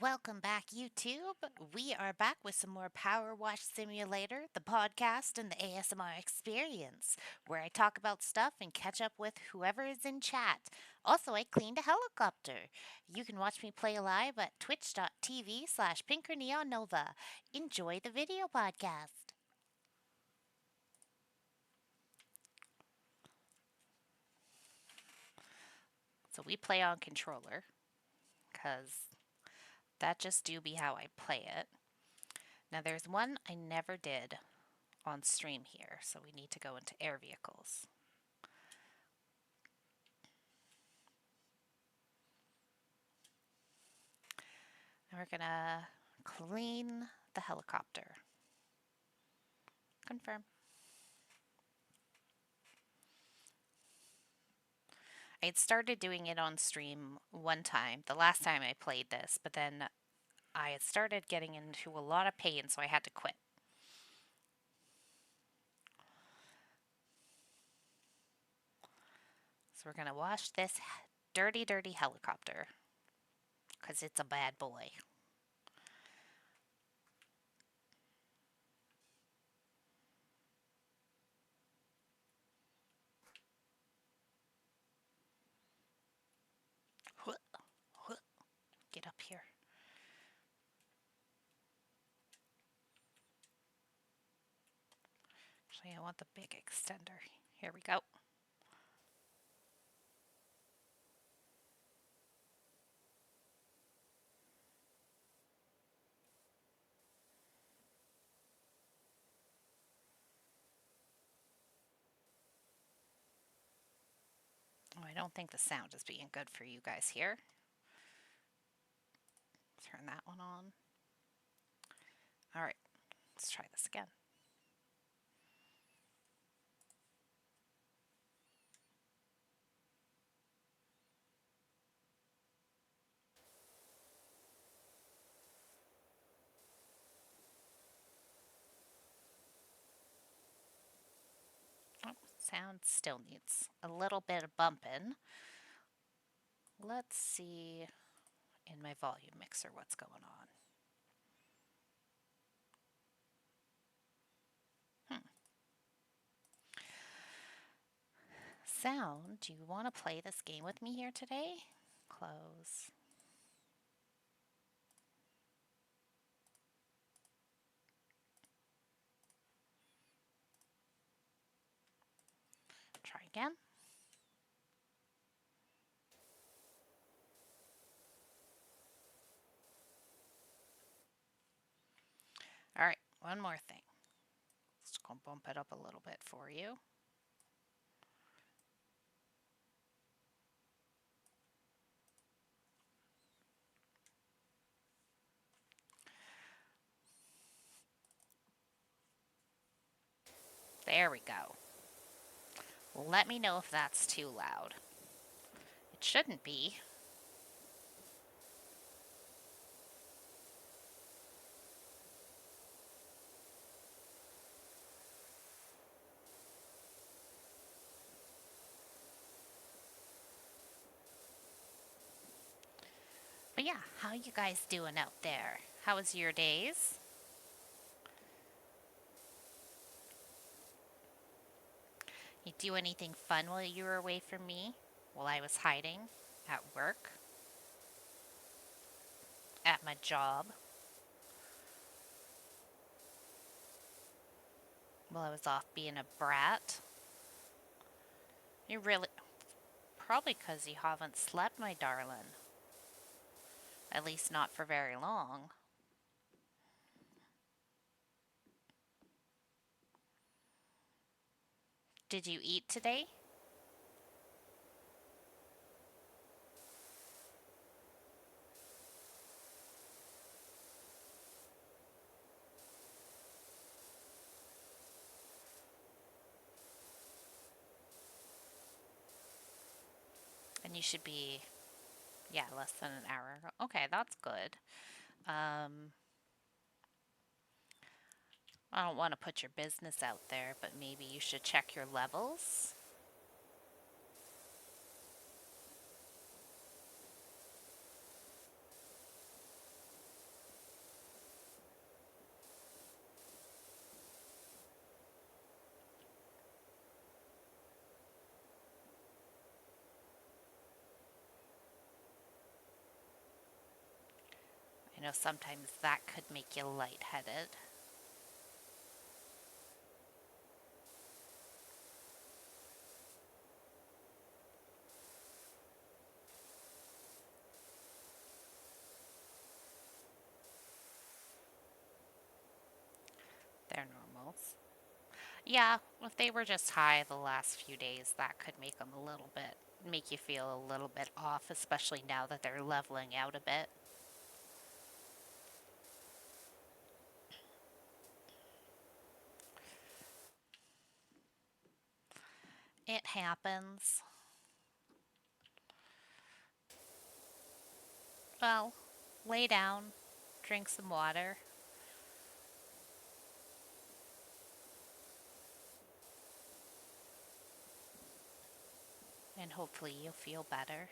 Welcome back, YouTube. We are back with some more Power Wash Simulator, the podcast, and the ASMR experience, where I talk about stuff and catch up with whoever is in chat. Also, I cleaned a helicopter. You can watch me play live at twitch.tv/Pinker NeonNova. Enjoy the video podcast. So we play on controller, because that just do be how I play it. Now there's one I never did on stream here, so we need to go into air vehicles. And we're gonna clean the helicopter. Confirm. I had started doing it on stream one time, the last time I played this, but then I had started getting into a lot of pain, so I had to quit. So we're gonna wash this dirty, dirty helicopter, because it's a bad boy. Get up here. Actually, I want the big extender. Here we go. Oh, I don't think the sound is being good for you guys here. Turn that one on. All right, let's try this again. Oh, sound still needs a little bit of bumping. Let's see in my volume mixer what's going on. Sound, do you want to play this game with me here today? Close. Try again. All right, one more thing. Just gonna bump it up a little bit for you. There we go. Let me know if that's too loud. It shouldn't be. But yeah, how you guys doing out there? How was your days? You do anything fun while you were away from me? While I was hiding at work? At my job? While I was off being a brat? You really... Probably because you haven't slept, my darling. At least not for very long. Did you eat today? And you should be, yeah, less than an hour ago. Okay, that's good. I don't want to put your business out there, but maybe you should check your levels. Sometimes that could make you lightheaded. They're normals. Yeah, if they were just high the last few days, that could make them a little bit, make you feel a little bit off, especially now that they're leveling out a bit. It happens. Well, lay down, drink some water. And hopefully you'll feel better.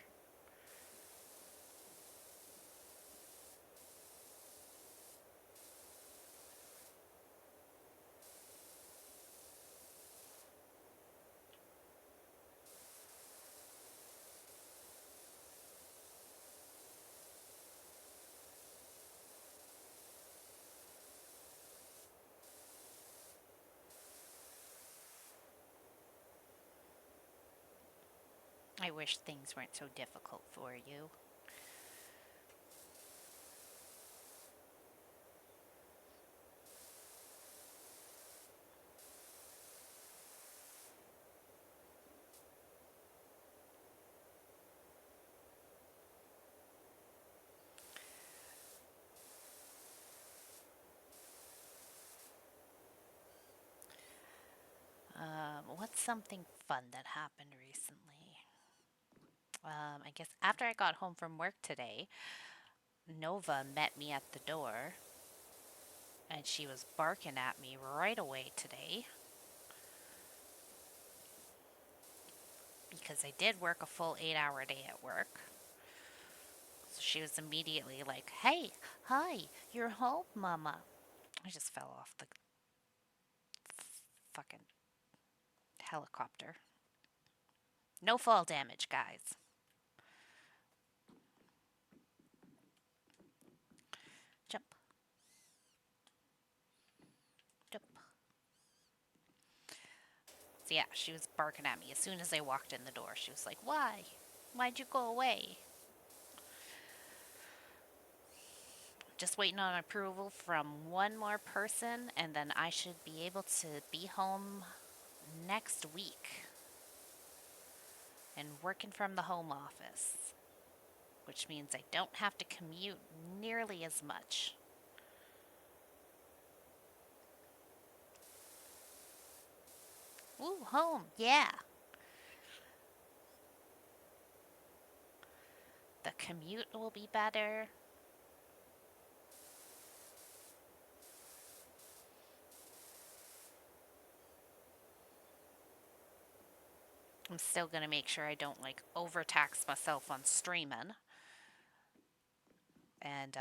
I wish things weren't so difficult for you. What's something fun that happened recently? I guess after I got home from work today, Nova met me at the door and she was barking at me right away today because I did work a full 8-hour day at work. So she was immediately like, "Hey, hi, you're home, Mama." I just fell off the fucking helicopter. No fall damage, guys. Jump, jump. So yeah, she was barking at me as soon as I walked in the door. She was like, "Why? Why'd you go away?" Just waiting on approval from one more person, and then I should be able to be home next week and working from the home office, which means I don't have to commute nearly as much. Ooh, home, yeah. The commute will be better. I'm still going to make sure I don't overtax myself on streaming and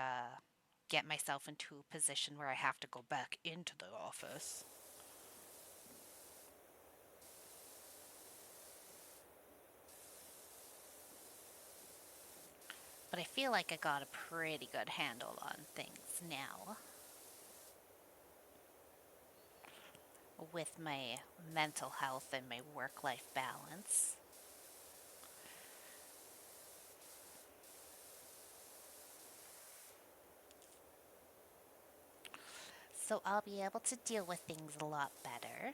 get myself into a position where I have to go back into the office. But I feel like I got a pretty good handle on things now with my mental health and my work life balance. So I'll be able to deal with things a lot better.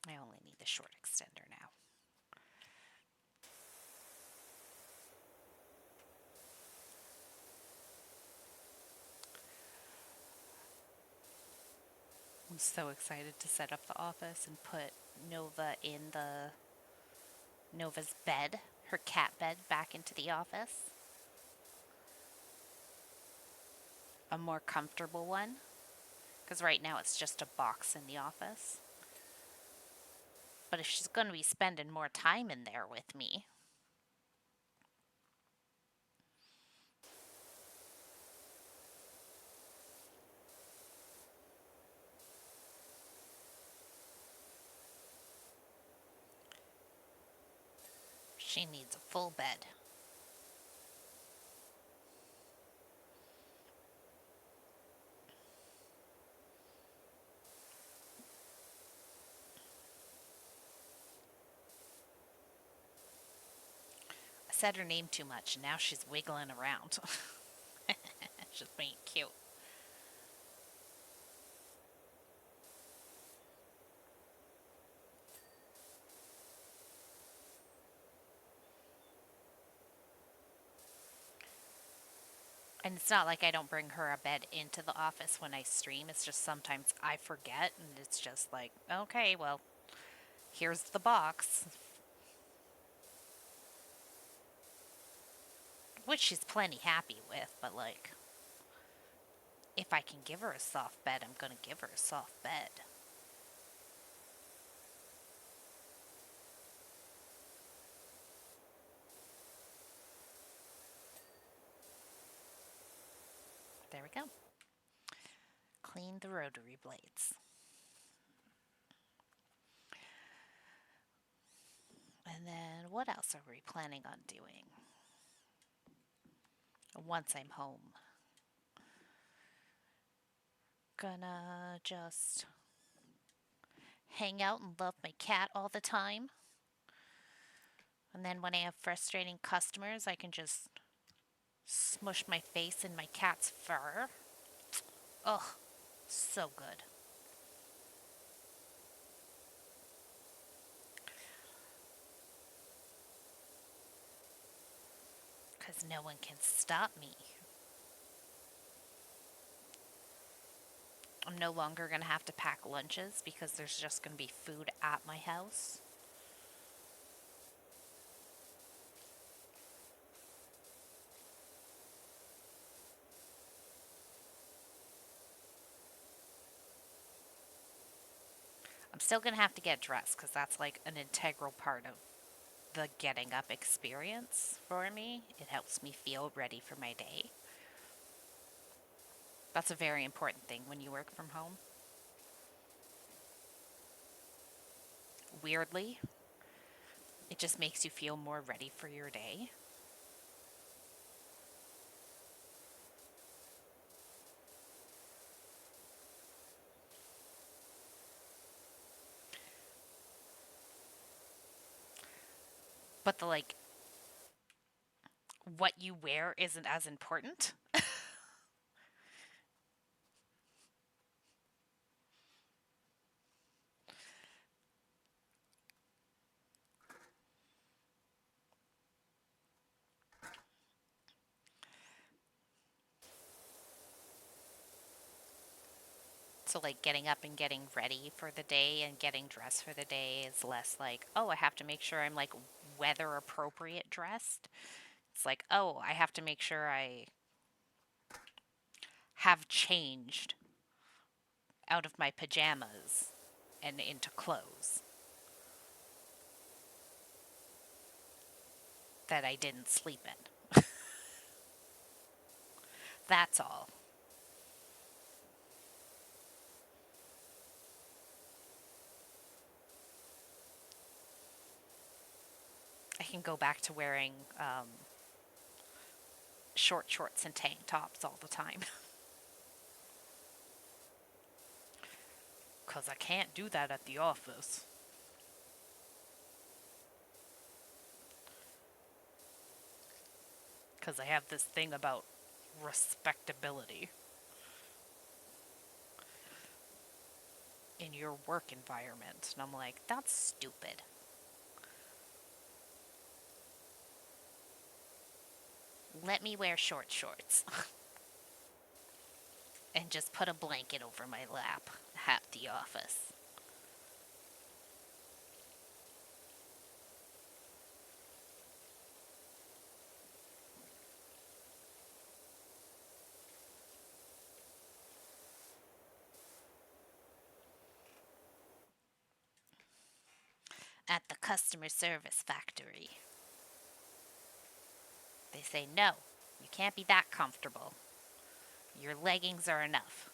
I only need the short extender now. I'm so excited to set up the office and put Nova in Nova's bed, her cat bed, back into the office. A more comfortable one, because right now it's just a box in the office. But if she's going to be spending more time in there with me, She needs a full bed. I said her name too much, and now she's wiggling around. She's being cute. And it's not like I don't bring her a bed into the office when I stream. It's just sometimes I forget, and it's just like, okay, well, here's the box, which she's plenty happy with, but like, if I can give her a soft bed, I'm gonna give her a soft bed. There we go. Clean the rotary blades. And then what else are we planning on doing once I'm home? Gonna just hang out and love my cat all the time. And then when I have frustrating customers, I can just smush my face in my cat's fur. Ugh, so good. Because no one can stop me. I'm no longer going to have to pack lunches because there's just going to be food at my house. I'm still going to have to get dressed because that's like an integral part of the getting up experience for me. It helps me feel ready for my day. That's a very important thing when you work from home. Weirdly, it just makes you feel more ready for your day. But the like, what you wear isn't as important. So, like, getting up and getting ready for the day and getting dressed for the day is less like, oh, I have to make sure I'm like weather appropriate dressed. It's like, oh, I have to make sure I have changed out of my pajamas and into clothes that I didn't sleep in. That's all. I can go back to wearing short shorts and tank tops all the time. Because I can't do that at the office. Because I have this thing about respectability in your work environment. And I'm like, that's stupid. Let me wear short shorts and just put a blanket over my lap at the office. At the customer service factory, they say, no, you can't be that comfortable. Your leggings are enough.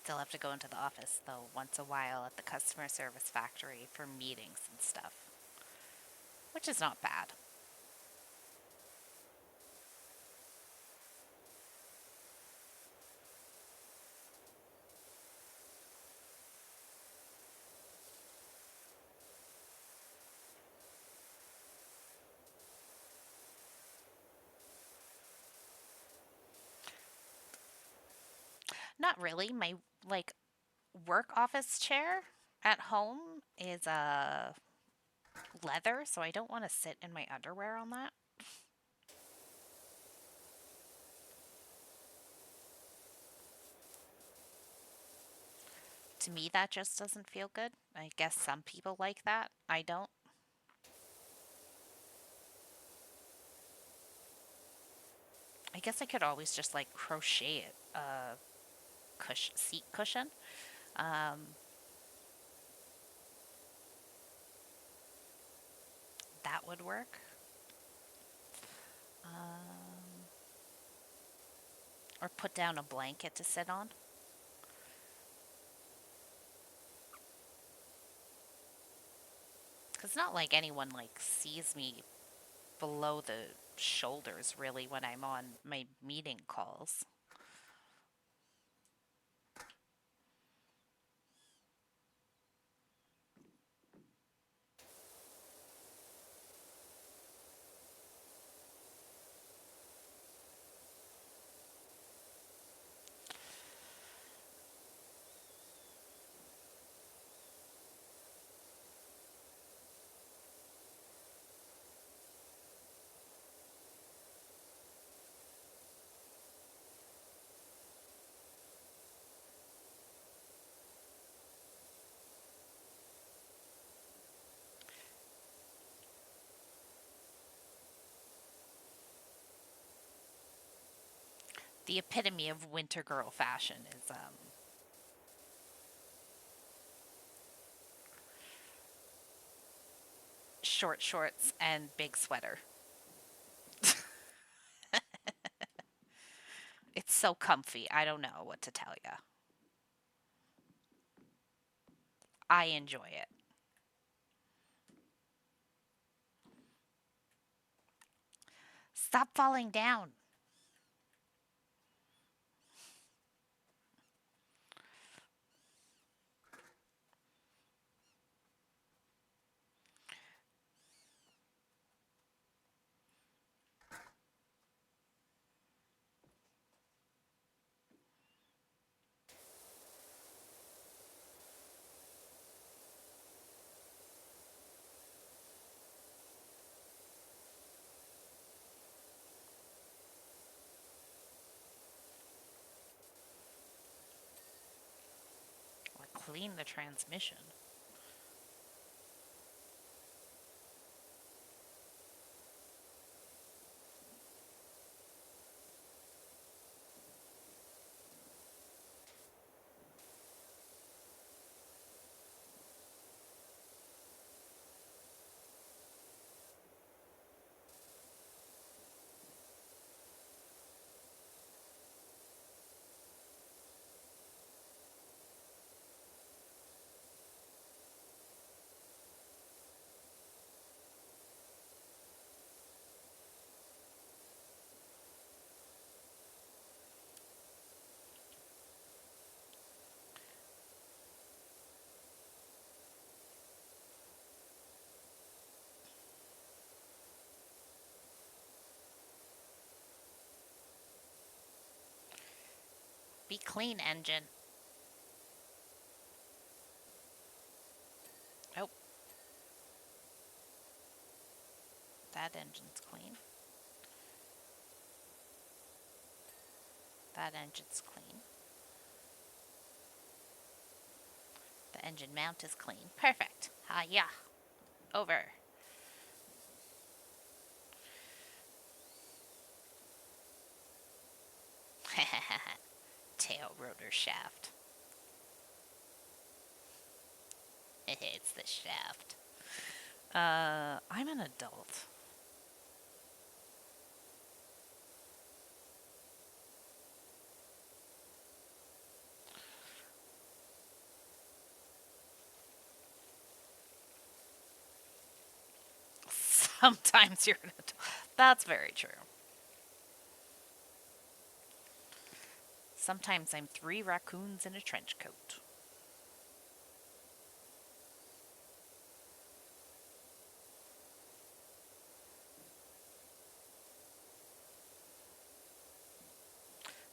Still have to go into the office, though, once a while at the customer service factory for meetings and stuff, which is not bad. Not really. My like work office chair at home is leather, so I don't want to sit in my underwear on that. To me, that just doesn't feel good. I guess some people like that. I don't. I guess I could always just like crochet it, seat cushion. Um, that would work. Um, or put down a blanket to sit on. Cause not like anyone like sees me below the shoulders really when I'm on my meeting calls. The epitome of winter girl fashion is short shorts and big sweater. It's so comfy. I don't know what to tell you. I enjoy it. Stop falling down. Or clean the transmission. Be clean, engine. Oh, that engine's clean. That engine's clean. The engine mount is clean. Perfect. Ah, yeah. Over. Tail rotor shaft. It's the shaft. I'm an adult. Sometimes you're an adult. That's very true. Sometimes I'm three raccoons in a trench coat.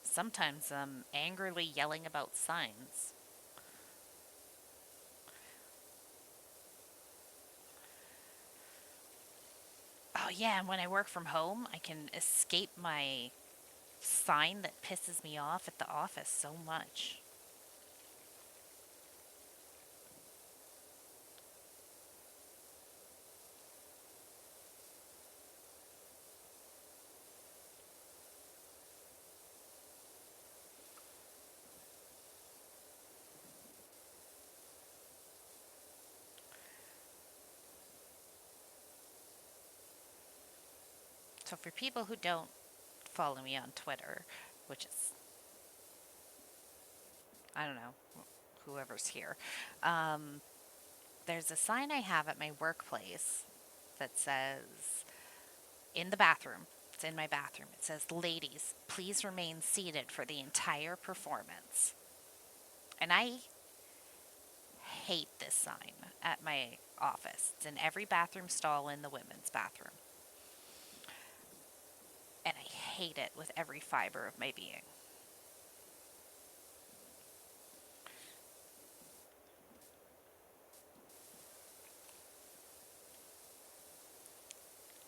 Sometimes I'm angrily yelling about signs. Oh, yeah, and when I work from home, I can escape my sign that pisses me off at the office so much. So, for people who don't follow me on Twitter, which is, I don't know, whoever's here, um, there's a sign I have at my workplace that says, in the bathroom, it's in my bathroom, it says, "Ladies, please remain seated for the entire performance." And I hate this sign at my office. It's in every bathroom stall in the women's bathroom. And I hate it with every fiber of my being.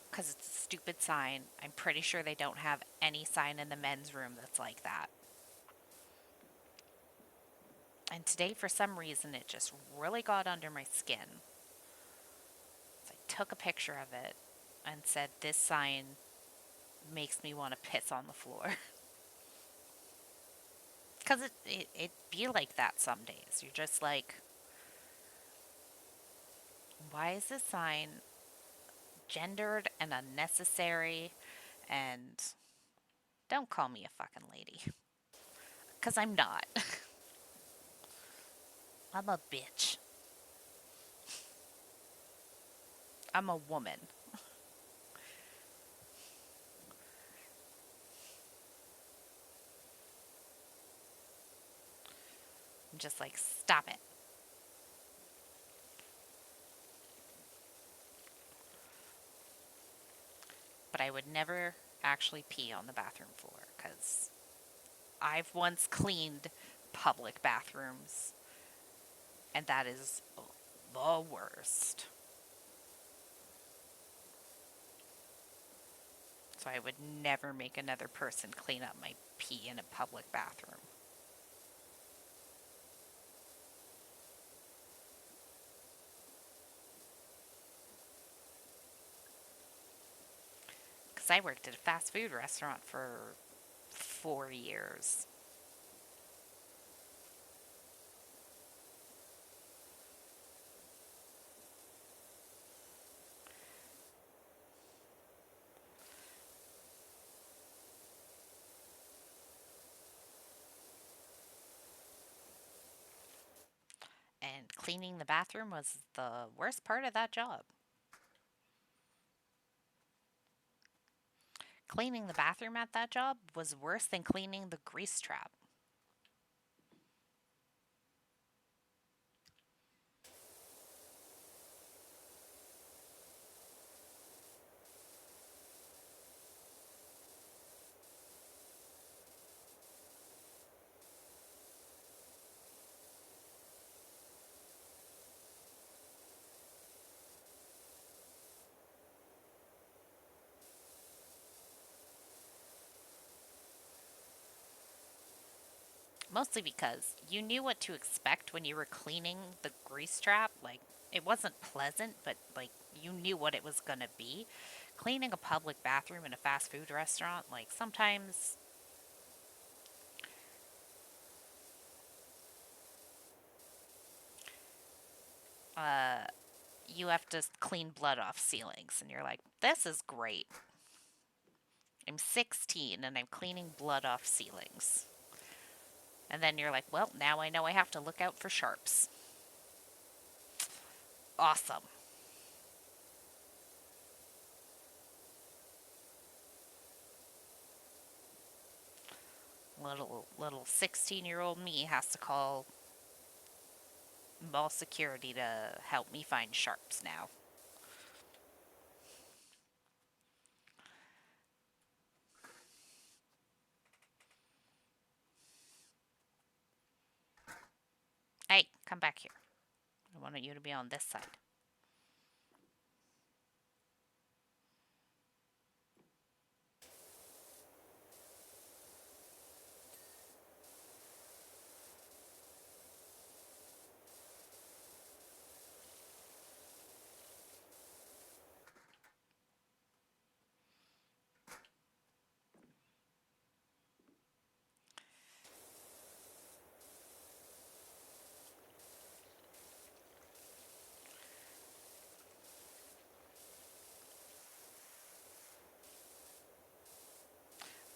Because it's a stupid sign. I'm pretty sure they don't have any sign in the men's room that's like that. And today, for some reason, it just really got under my skin. So I took a picture of it and said, "This sign makes me want to piss on the floor." Because it be like that some days. You're just like, why is this sign gendered and unnecessary? And don't call me a fucking lady. Because I'm not. I'm a bitch. I'm a woman. I'm just like, stop it. But I would never actually pee on the bathroom floor because I've once cleaned public bathrooms, and that is the worst. So I would never make another person clean up my pee in a public bathroom. Because I worked at a fast food restaurant for 4 years. And cleaning the bathroom was the worst part of that job. Cleaning the bathroom at that job was worse than cleaning the grease trap. Mostly because you knew what to expect when you were cleaning the grease trap. Like, it wasn't pleasant, but like, you knew what it was going to be. Cleaning a public bathroom in a fast food restaurant, like, sometimes uh, you have to clean blood off ceilings, and you're like, this is great. I'm 16 and I'm cleaning blood off ceilings. And then you're like, well, now I know I have to look out for sharps. Awesome. Little 16-year-old me has to call mall security to help me find sharps now. Hey, come back here. I wanted you to be on this side.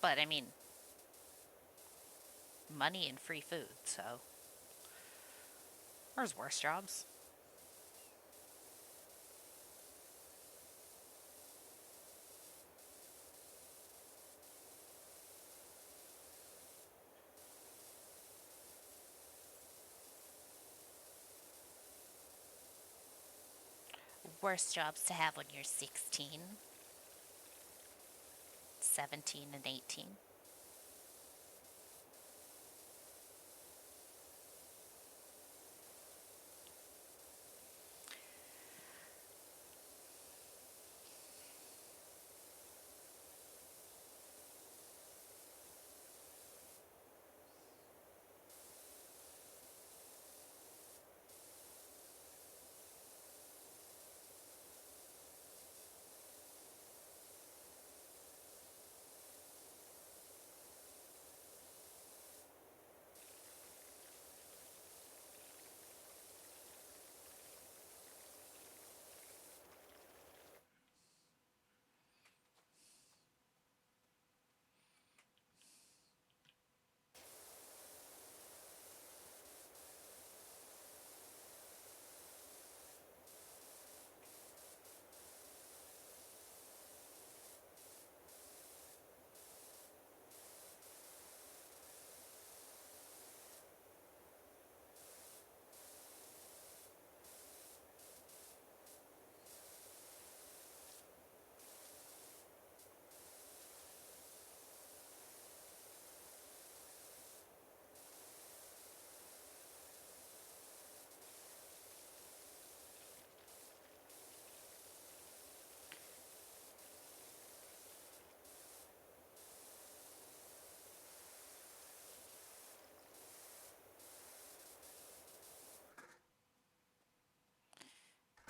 But I mean, money and free food, so there's worse jobs. Worse jobs to have when you're 16, 17, and 18.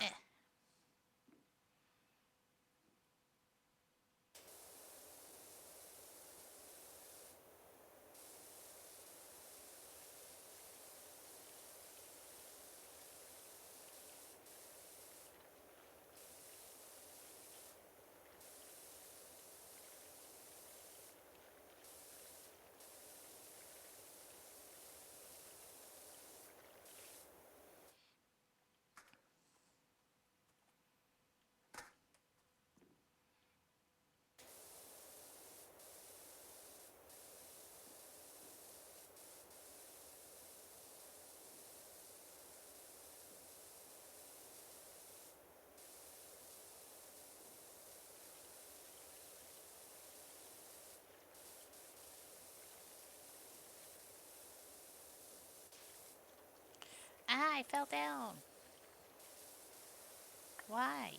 Eh. Ah, I fell down. Why?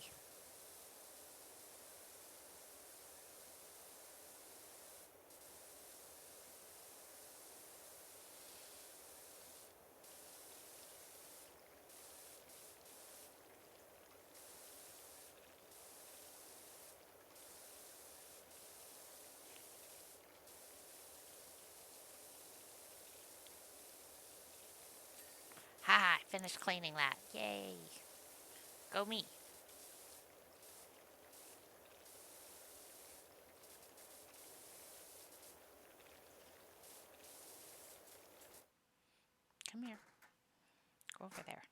Ha, I finished cleaning that. Yay. Go me. Come here. Go over there.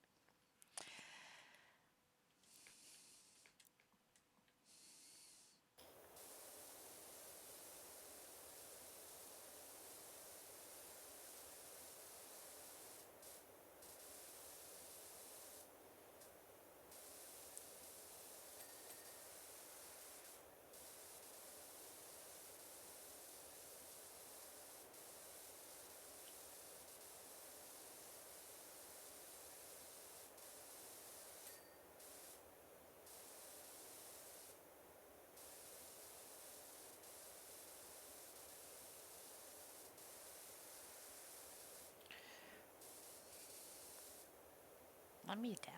Let me down.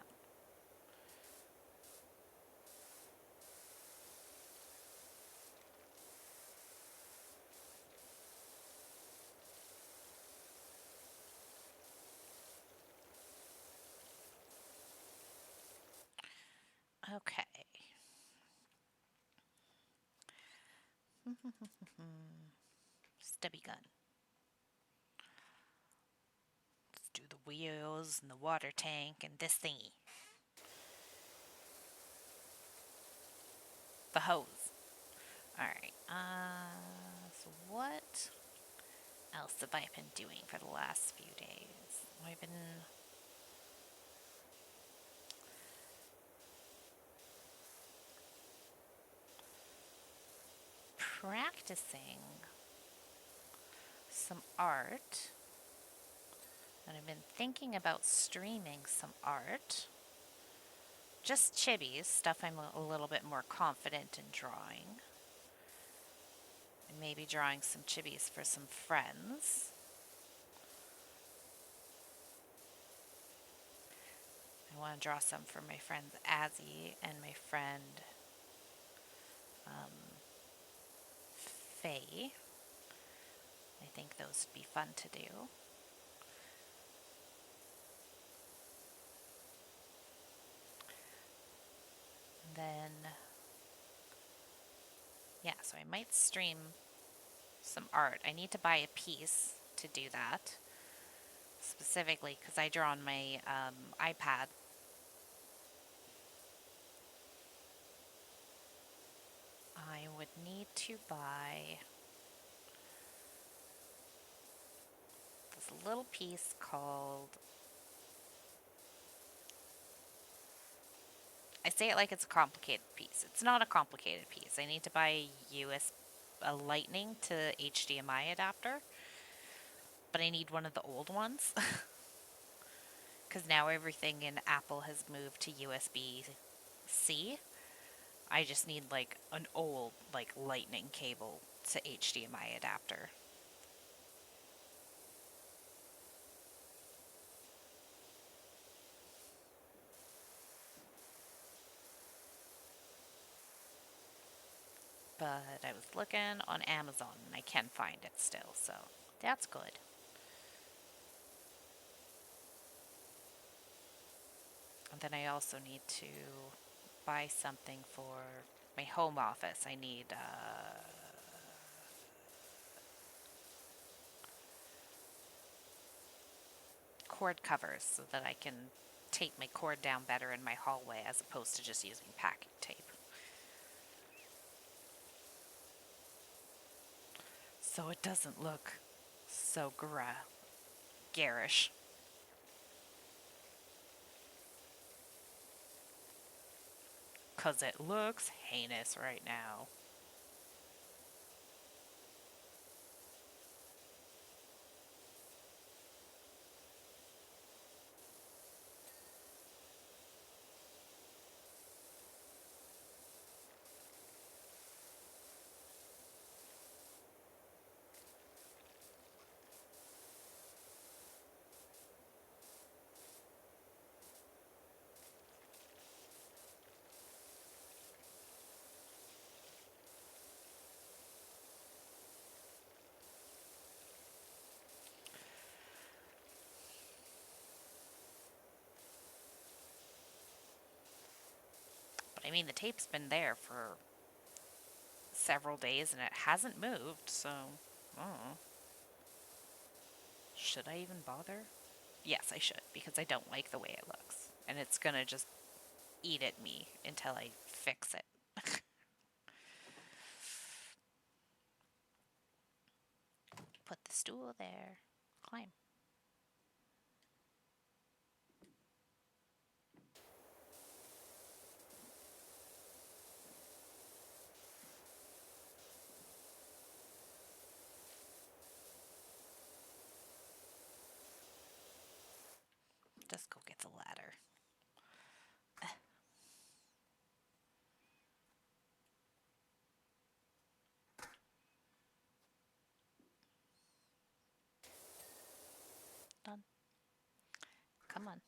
Okay. Stubby gun. Let's do the wheels and the water tank and this thingy. The hose. Alright. So what else have I been doing for the last few days? I've been practicing some art. And I've been thinking about streaming some art. Just chibis, stuff I'm a little bit more confident in drawing. And maybe drawing some chibis for some friends. I want to draw some for my friends Azzy and my friend Faye. I think those would be fun to do. And then, yeah, so I might stream some art. I need to buy a piece to do that, specifically because I draw on my iPad. I would need to buy this little piece called, I say it like it's a complicated piece. It's not a complicated piece. I need to buy a lightning to HDMI adapter, but I need one of the old ones because now everything in Apple has moved to USB-C. I just need like an old like lightning cable to HDMI adapter. But I was looking on Amazon and I can find it still, so that's good. And then I also need to buy something for my home office. I need cord covers so that I can tape my cord down better in my hallway as opposed to just using packing tape. So it doesn't look so garish. Because it looks heinous right now. But I mean, the tape's been there for several days and it hasn't moved, so. Oh. Should I even bother? Yes, I should, because I don't like the way it looks. And it's gonna just eat at me until I fix it. Put the stool there. Climb. Just go get the ladder. Done. Come on.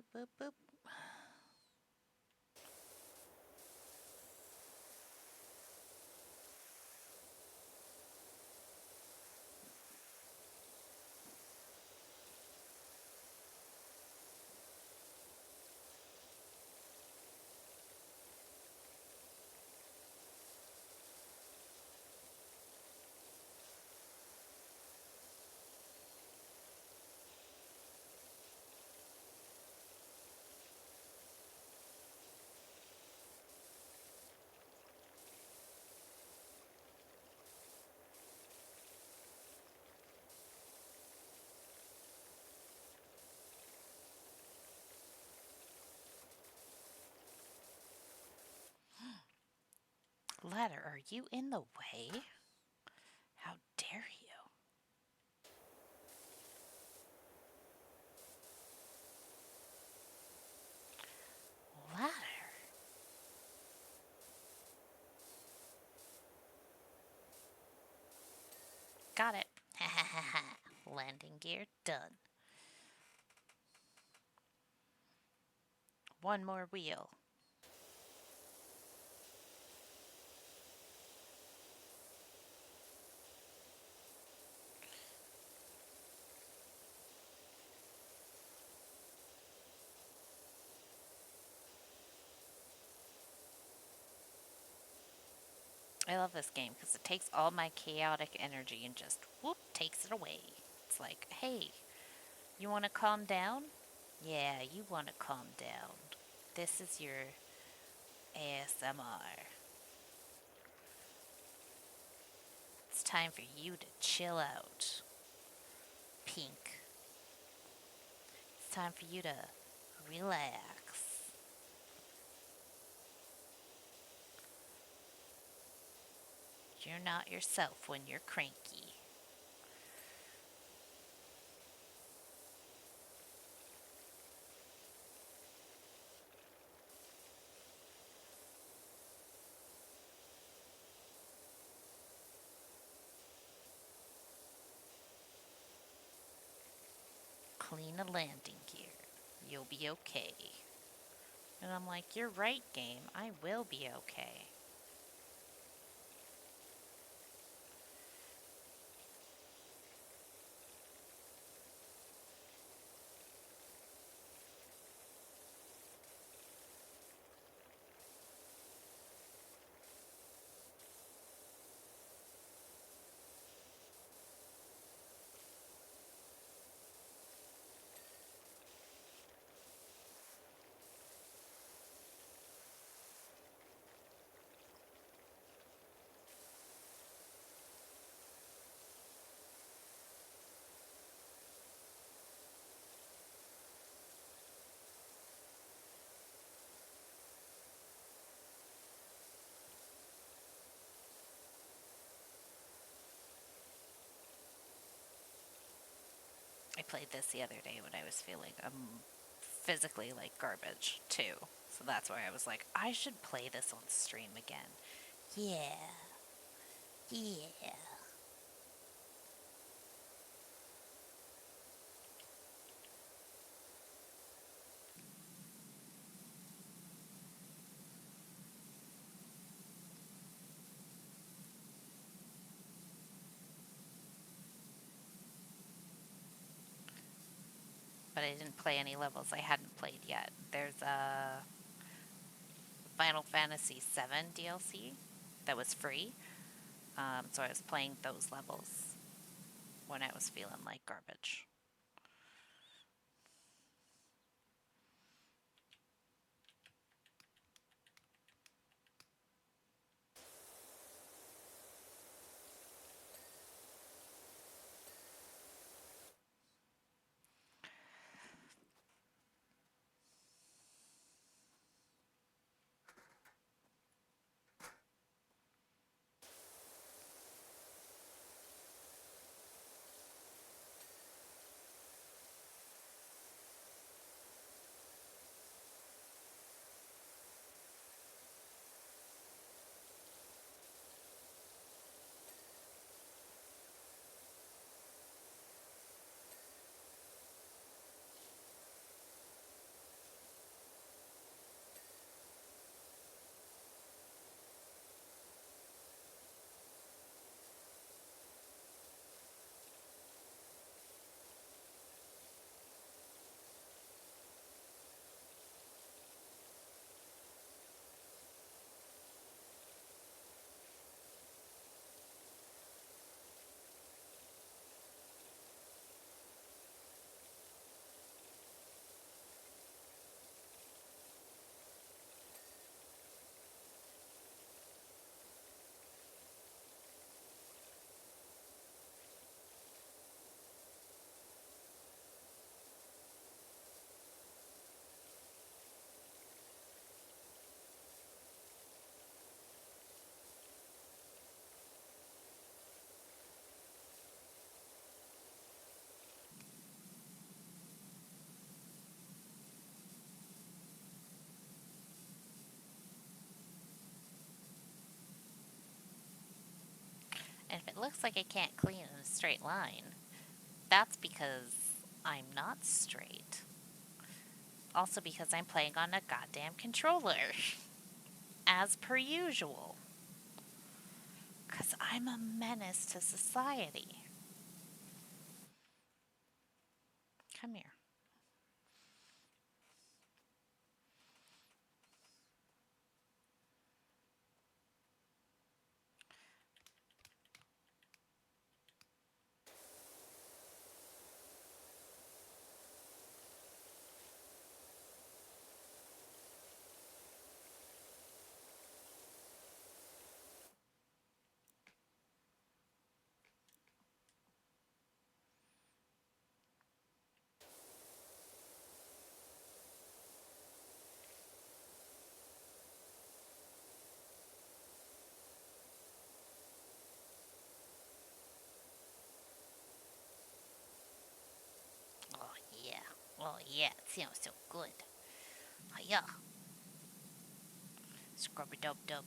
Boop, boop, boop. Ladder, are you in the way? How dare you? Ladder. Got it. Ha ha ha ha. Landing gear done. One more wheel. I love this game because it takes all my chaotic energy and just whoop takes it away. It's like, hey, you want to calm down? Yeah, you want to calm down. This is your ASMR. It's time for you to chill out, Pink. It's time for you to relax. You're not yourself when you're cranky. Clean a landing gear. You'll be okay. And I'm like, you're right, game. I will be okay. I played this the other day when I was feeling physically like garbage too. So that's why I was like, I should play this on stream again. Yeah. Yeah. But I didn't play any levels I hadn't played yet. There's a Final Fantasy VII DLC that was free. So I was playing those levels when I was feeling like garbage. And if it looks like I can't clean in a straight line, that's because I'm not straight. Also because I'm playing on a goddamn controller. As per usual. Because I'm a menace to society. Come here. Oh, yeah. Oh, yeah. It sounds so good. Oh, yeah. Scrub a dub dub.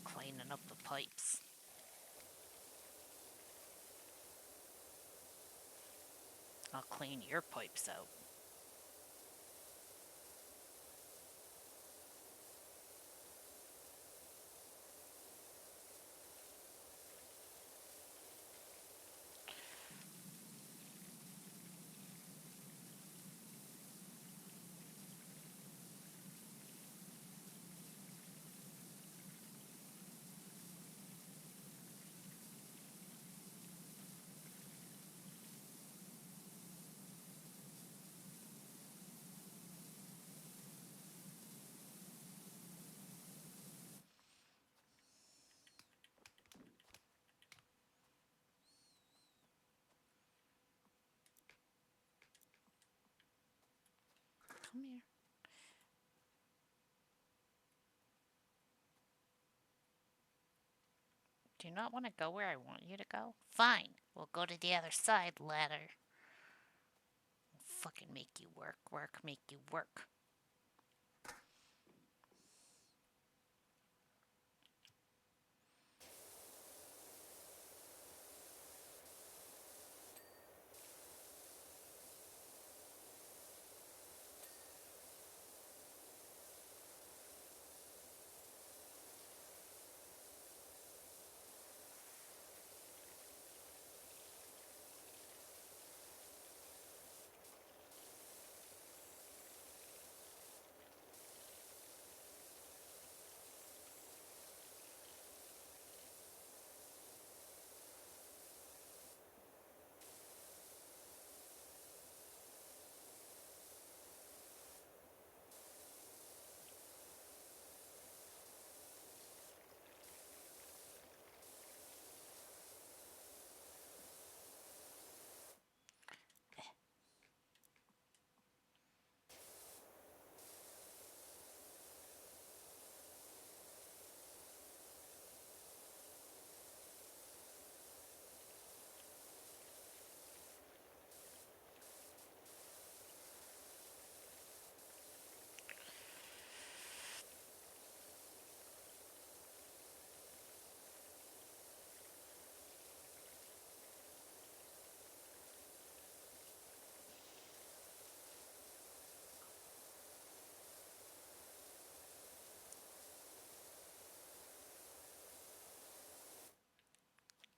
Cleaning up the pipes. I'll clean your pipes out. Come here. Do you not want to go where I want you to go? Fine. We'll go to the other side, ladder. Fucking make you work, make you work.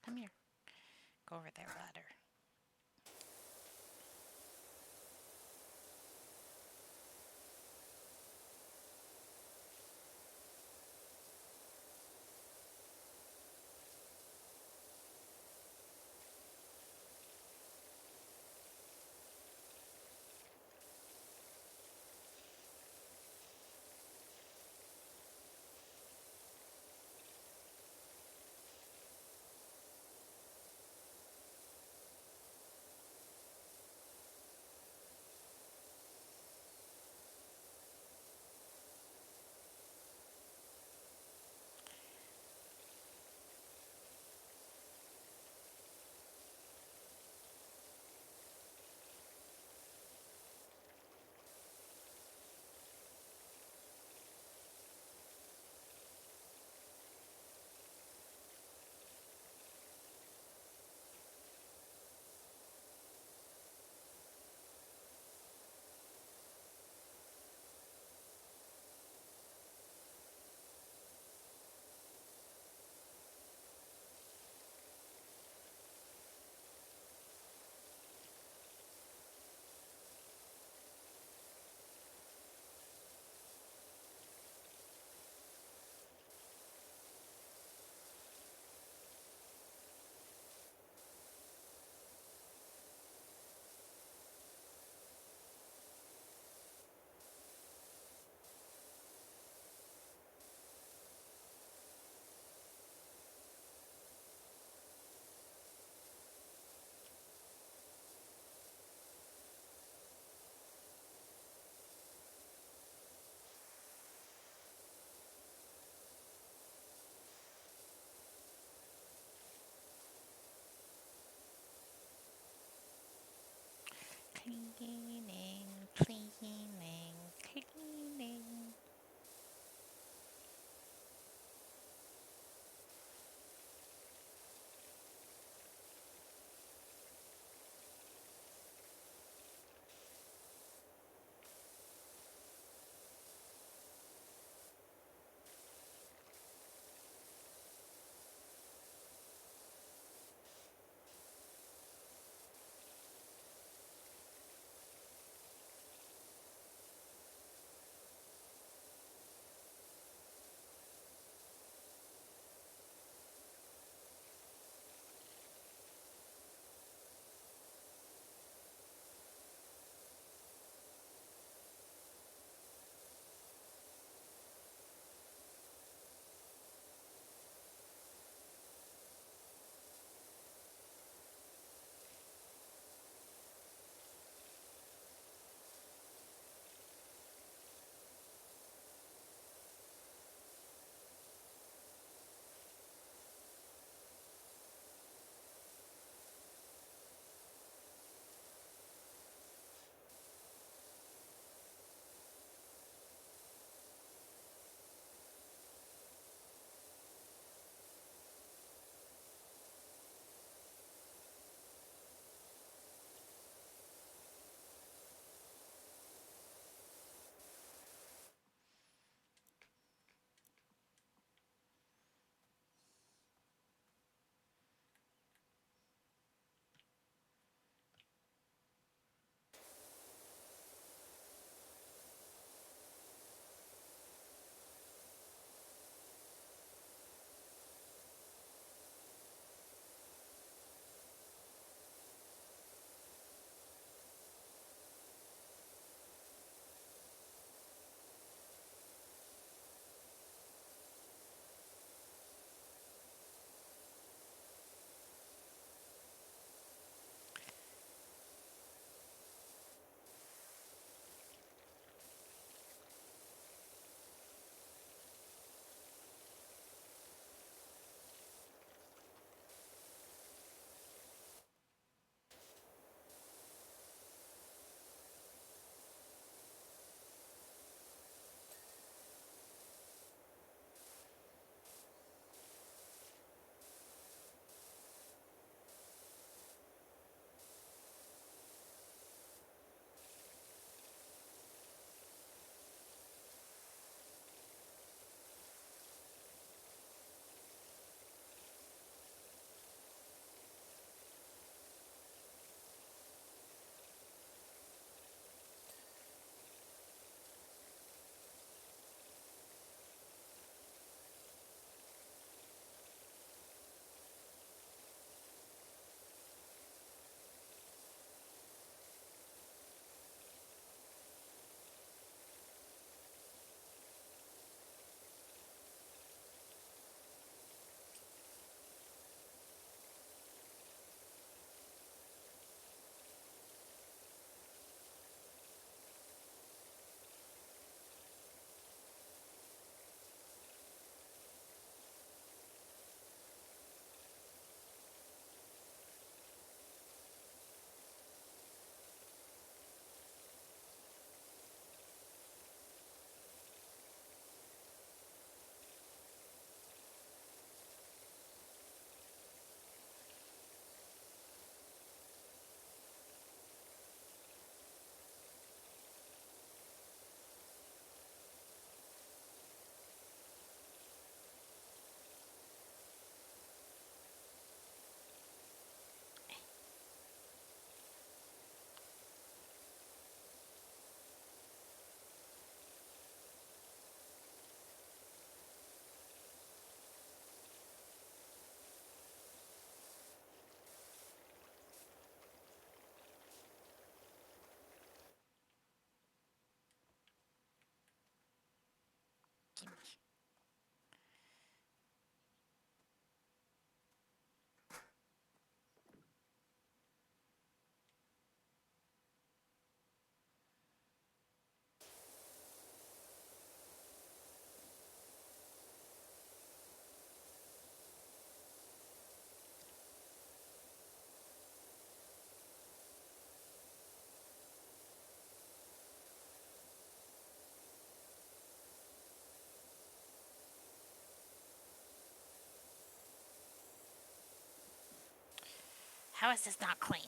Come here. Go over there, ladder. Cleaning, cleaning, cleaning. How is this not clean?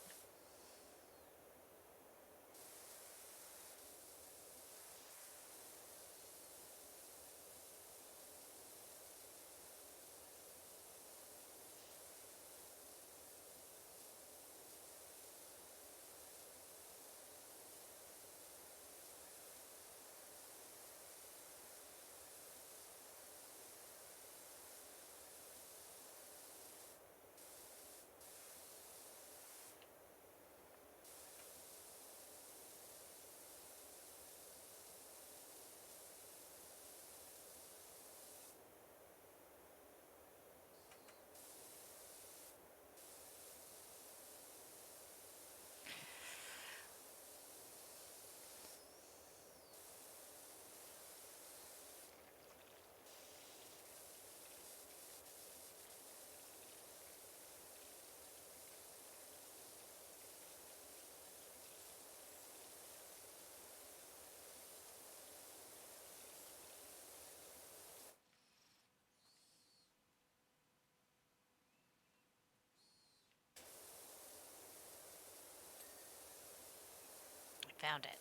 I found it.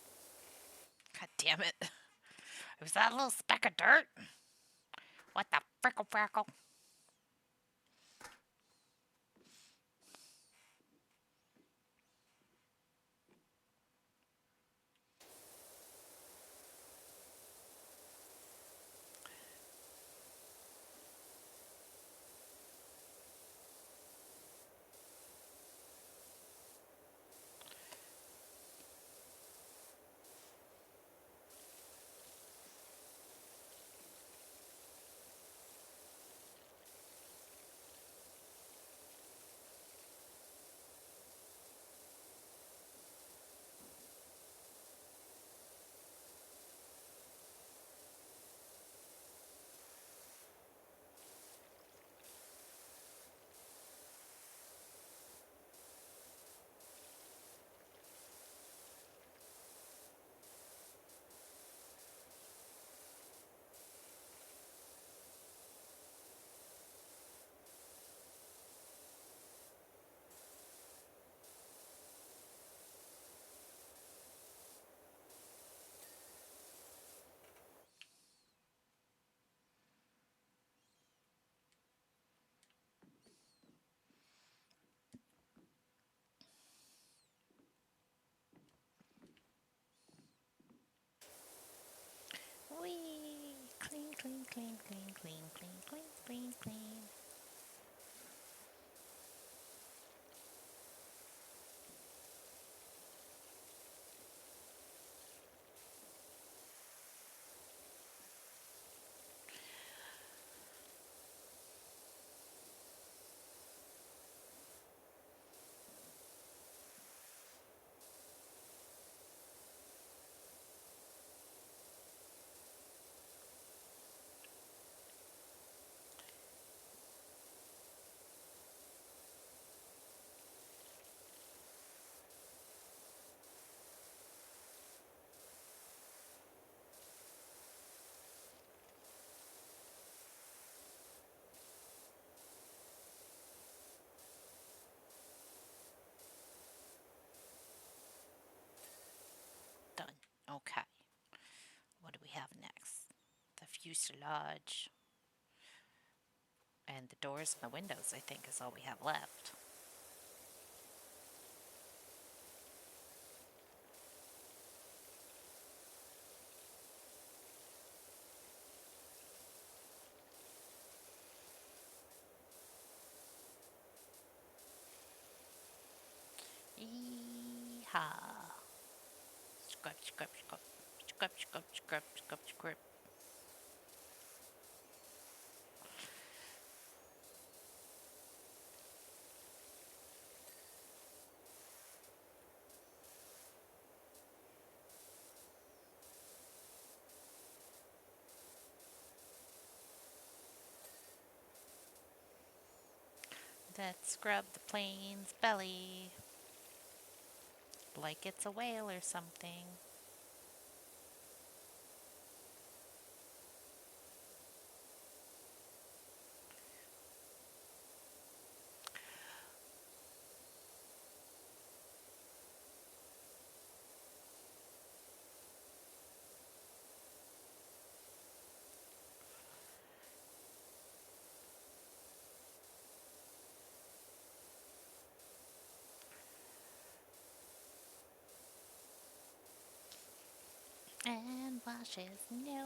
God damn it. Was that a little speck of dirt? What the frickle frackle? Wee! Clean, clean, clean, clean, clean, clean, clean, clean, clean. Done. Okay. What do we have next? The fuselage and the doors and the windows, I think, is all we have left. Yeehaw. Scrub, scrub, scrub. Scrub, scrub, scrub, scrub, scrub. Let's scrub the plane's belly like it's a whale or something. and wash his nose.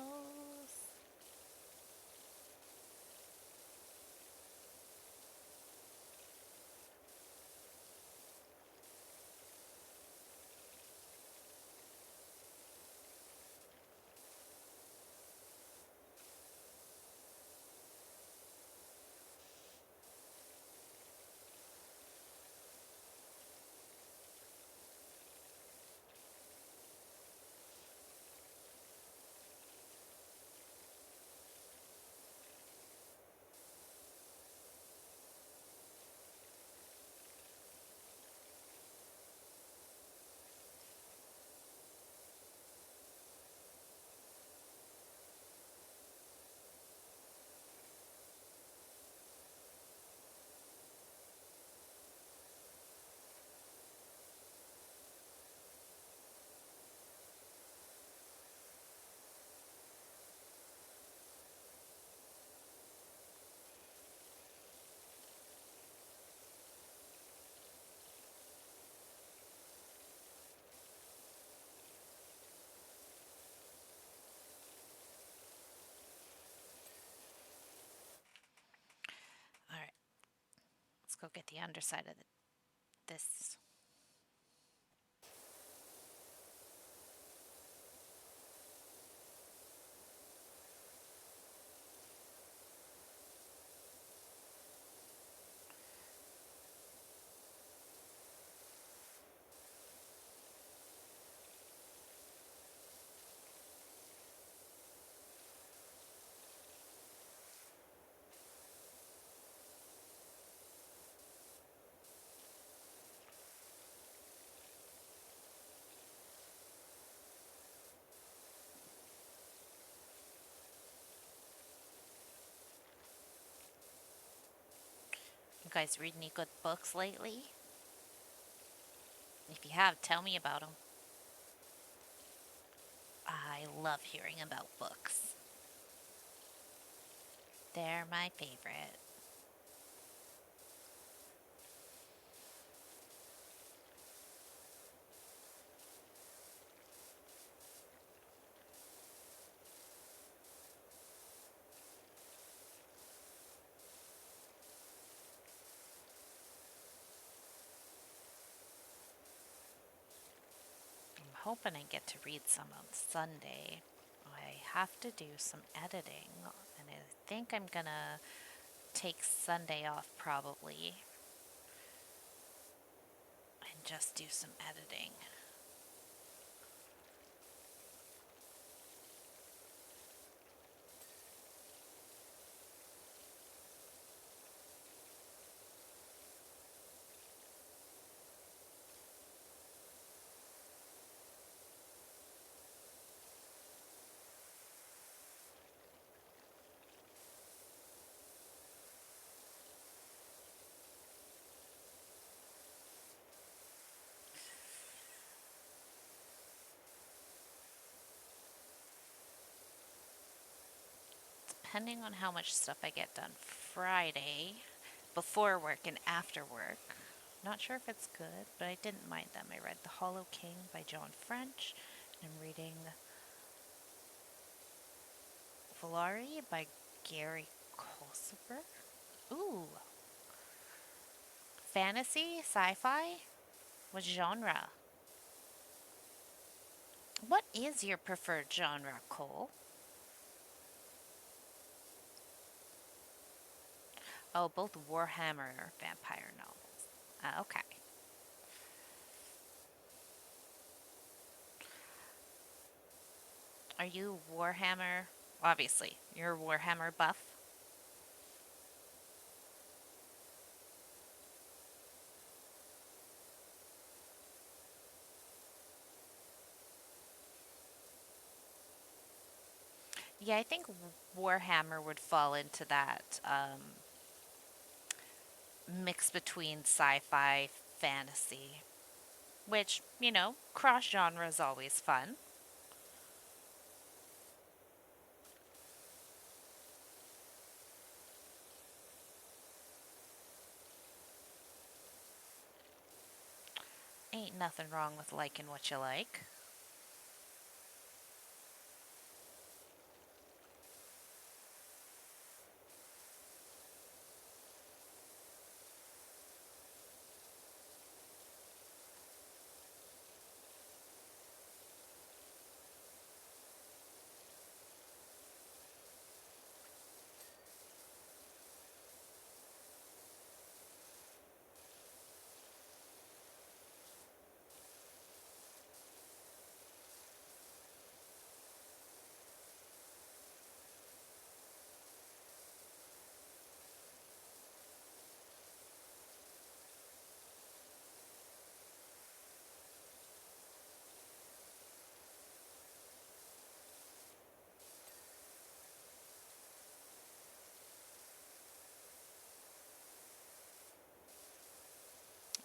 All right, let's go get the underside of this. You guys read any good books lately? If you have, tell me about them. I love hearing about books. They're my favorite. I'm hoping I get to read some on Sunday. I have to do some editing, and I think I'm gonna take Sunday off probably and just do some editing. Depending on how much stuff I get done Friday, before work and after work. Not sure if it's good, but I didn't mind them. I read The Hollow King by John French. I'm reading Valari by Gary Kosover. Ooh, fantasy, sci-fi? What genre? What is your preferred genre, Cole? Oh, both Warhammer vampire novels. Okay. Are you Warhammer? Obviously, you're a Warhammer buff. Yeah, I think Warhammer would fall into that mix between sci-fi, fantasy, which, cross genre is always fun. Ain't nothing wrong with liking what you like.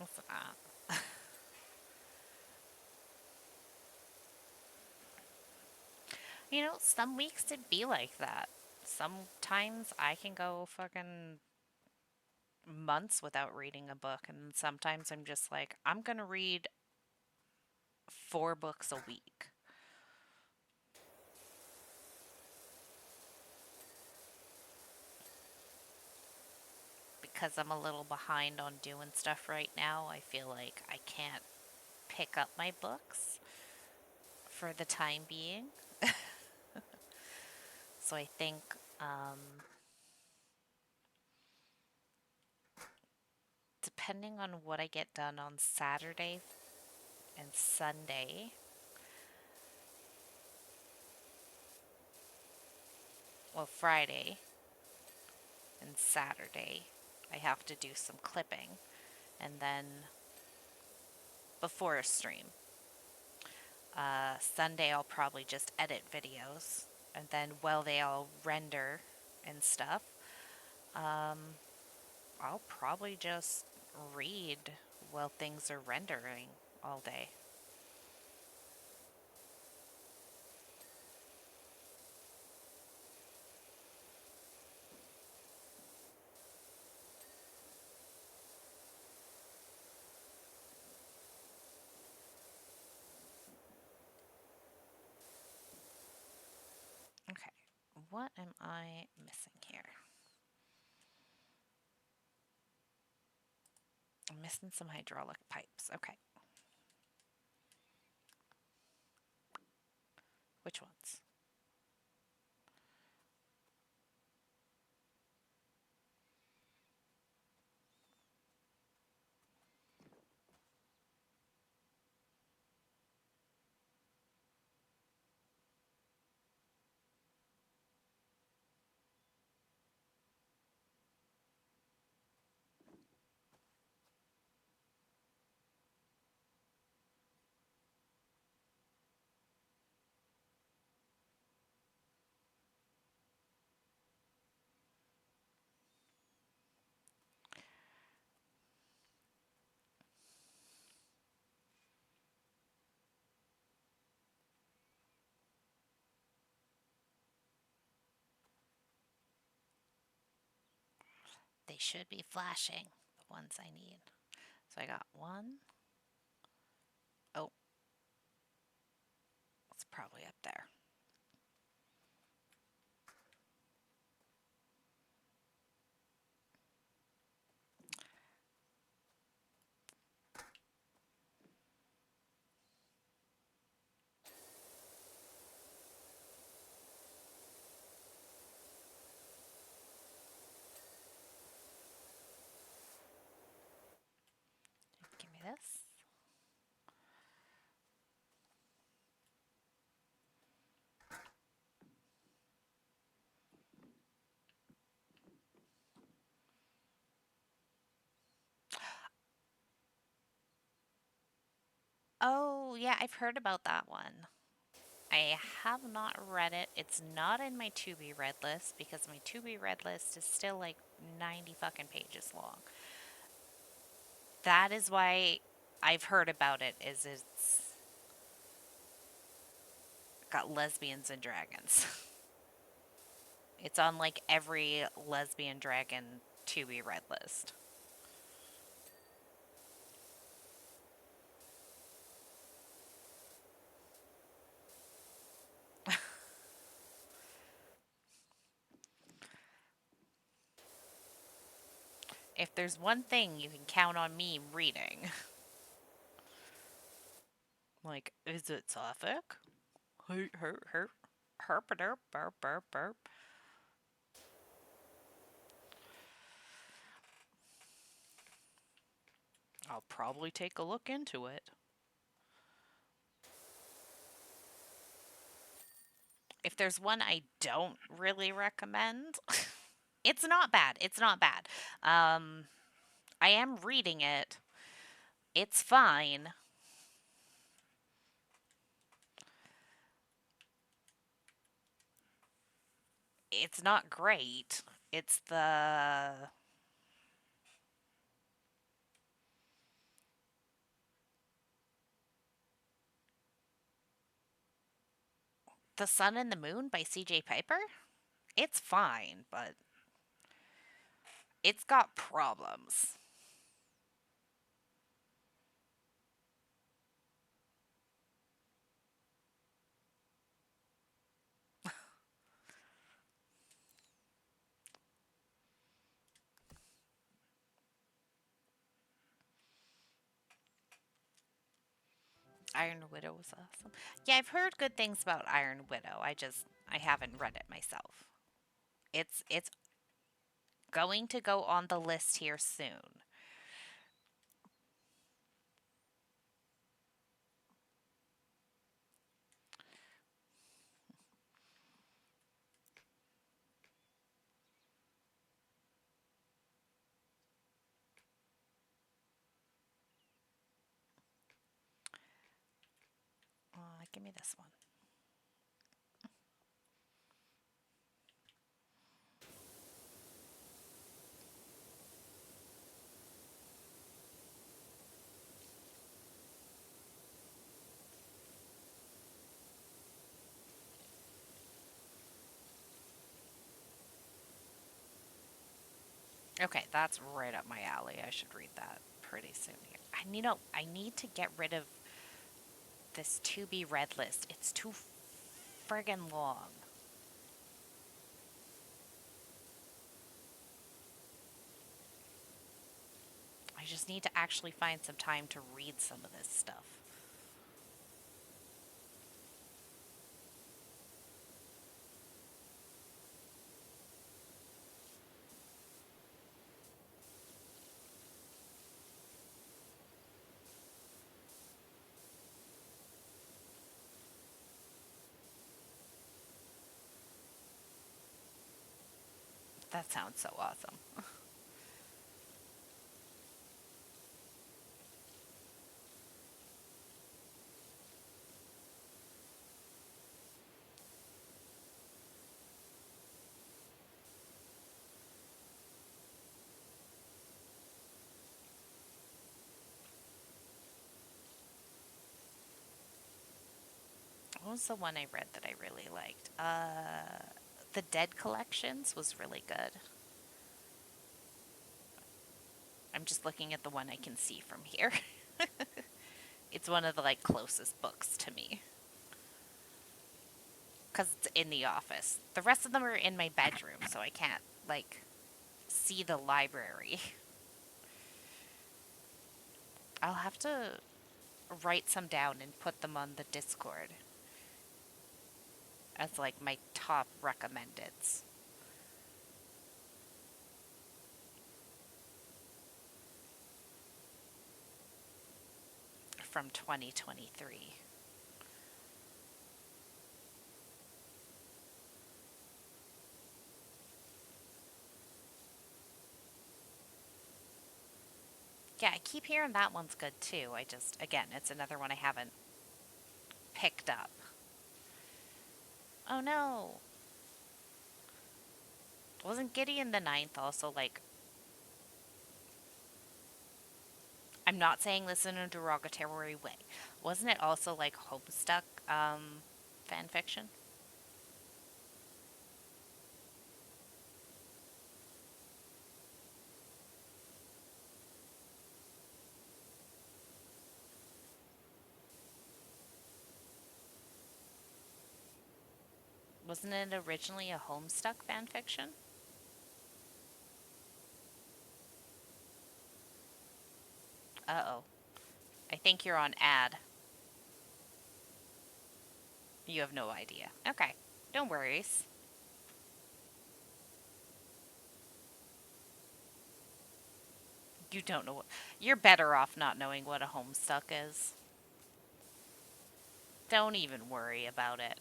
It's not. Some weeks it'd be like that. Sometimes I can go fucking months without reading a book, and sometimes I'm just like, I'm gonna read 4 books a week because I'm a little behind on doing stuff right now. I feel like I can't pick up my books for the time being. So I think, um, depending on what I get done on Saturday and Sunday, well, Friday and Saturday, I have to do some clipping. And then before a stream, Sunday, I'll probably just edit videos. And then while they all render and stuff, um, I'll probably just read while things are rendering all day. Okay, what am I missing here? I'm missing some hydraulic pipes. Okay, which ones? They should be flashing, the ones I need. So I got one. Oh, it's probably up there. Give me this. Oh, yeah, I've heard about that one. I have not read it. It's not in my to be read list because my to be read list is still like 90 fucking pages long. That is why I've heard about it is it's got lesbians and dragons. It's on like every lesbian dragon to be read list. If there's one thing you can count on me reading, like, is it Suffolk? Herp, herp, herp, herp, derp, burp, burp, burp. I'll probably take a look into it. If there's one I don't really recommend, it's not bad. It's not bad. Um, I am reading it. It's fine. It's not great. It's the The Sun and the Moon by C.J. Piper? It's fine, but it's got problems. Iron Widow was awesome. Yeah, I've heard good things about Iron Widow. I haven't read it myself. It's going to go on the list here soon. Give me this one. Okay, that's right up my alley. I should read that pretty soon here. I need to get rid of this to be read list. It's too friggin' long. I just need to actually find some time to read some of this stuff. That sounds so awesome. What was the one I read that I really liked? The Dead Collections was really good. I'm just looking at the one I can see from here. It's one of the like closest books to me because it's in the office. The rest of them are in my bedroom, so I can't like see the library. I'll have to write some down and put them on the Discord as like my top recommendeds from 2023. Yeah, I keep hearing that one's good too. Again, it's another one I haven't picked up. Oh no. Wasn't Gideon the Ninth also like. I'm not saying this in a derogatory way. Wasn't it also like Homestuck fan fiction? Wasn't it originally a Homestuck fan fiction? Uh oh. I think you're on ad. You have no idea. Okay. Don't worries. You don't know what. You're better off not knowing what a Homestuck is. Don't even worry about it.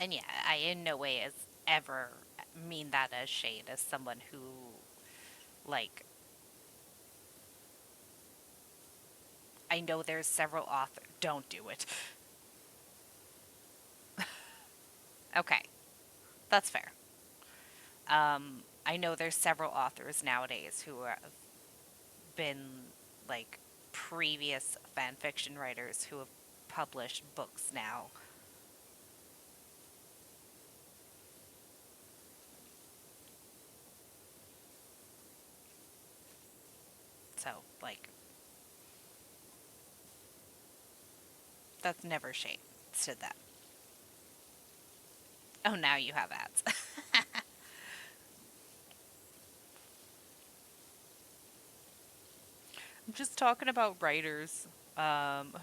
And yeah, I in no way as ever mean that as shade as someone who like I know there's several authors. Don't do it. Okay, that's fair. I know there's several authors nowadays who have been like previous fan fiction writers who have published books now. So like that's never shade to them. Oh, now you have ads. I'm just talking about writers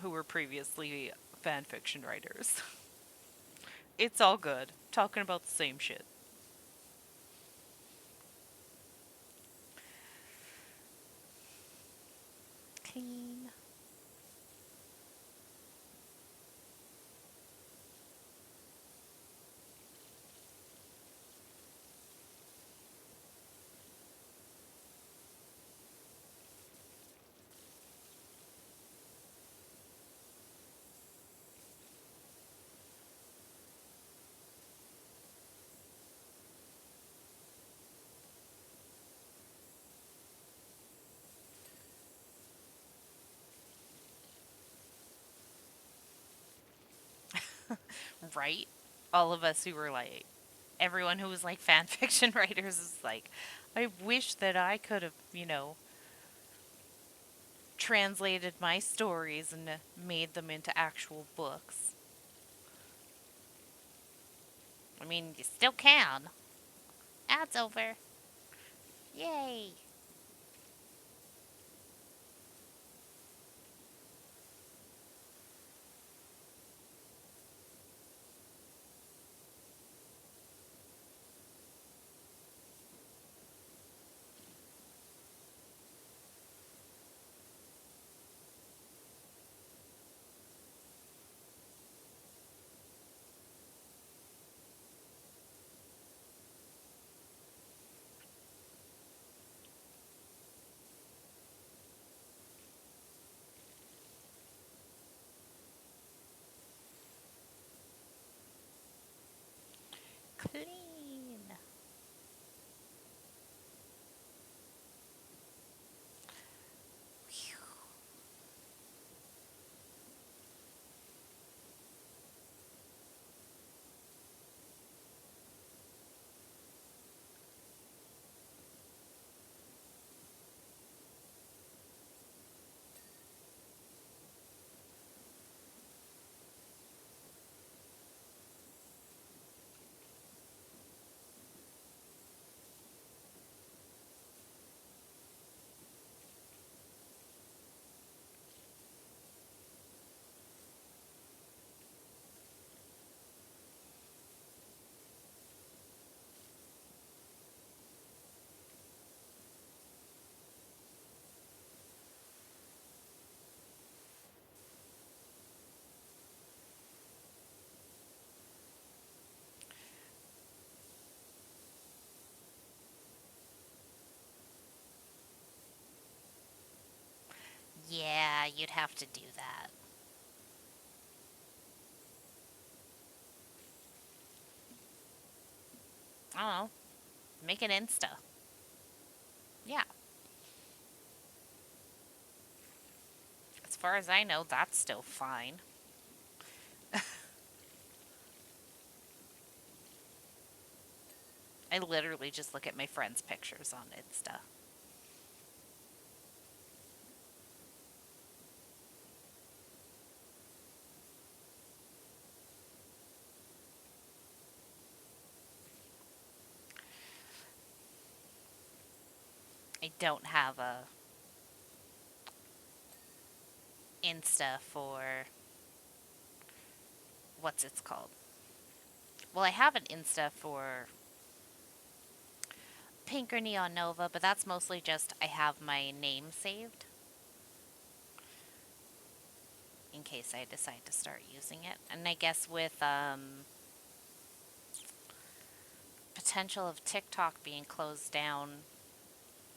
who were previously fan fiction writers. It's all good. Talking about the same shit. Clean. Right? All of us who were like, everyone who was like fan fiction writers is like, I wish that I could have, translated my stories and made them into actual books. I mean, you still can. Ad's over. Yay. Clean. Yeah, you'd have to do that. I don't know. Make an Insta. Yeah. As far as I know, that's still fine. I literally just look at my friends' pictures on Insta. I don't have a Insta for what's it's called. Well, I have an Insta for Pinker NeonNova, but that's mostly just I have my name saved in case I decide to start using it. And I guess with potential of TikTok being closed down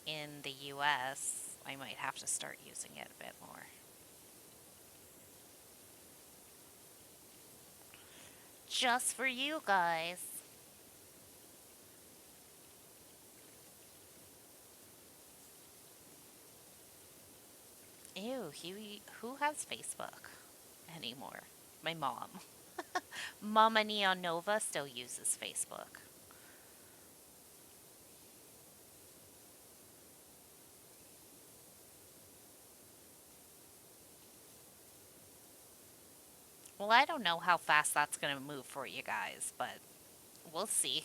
in the US, I might have to start using it a bit more. Just for you guys. Ew, who has Facebook anymore? My mom. Mama NeonNova still uses Facebook. Well, I don't know how fast that's going to move for you guys, but we'll see.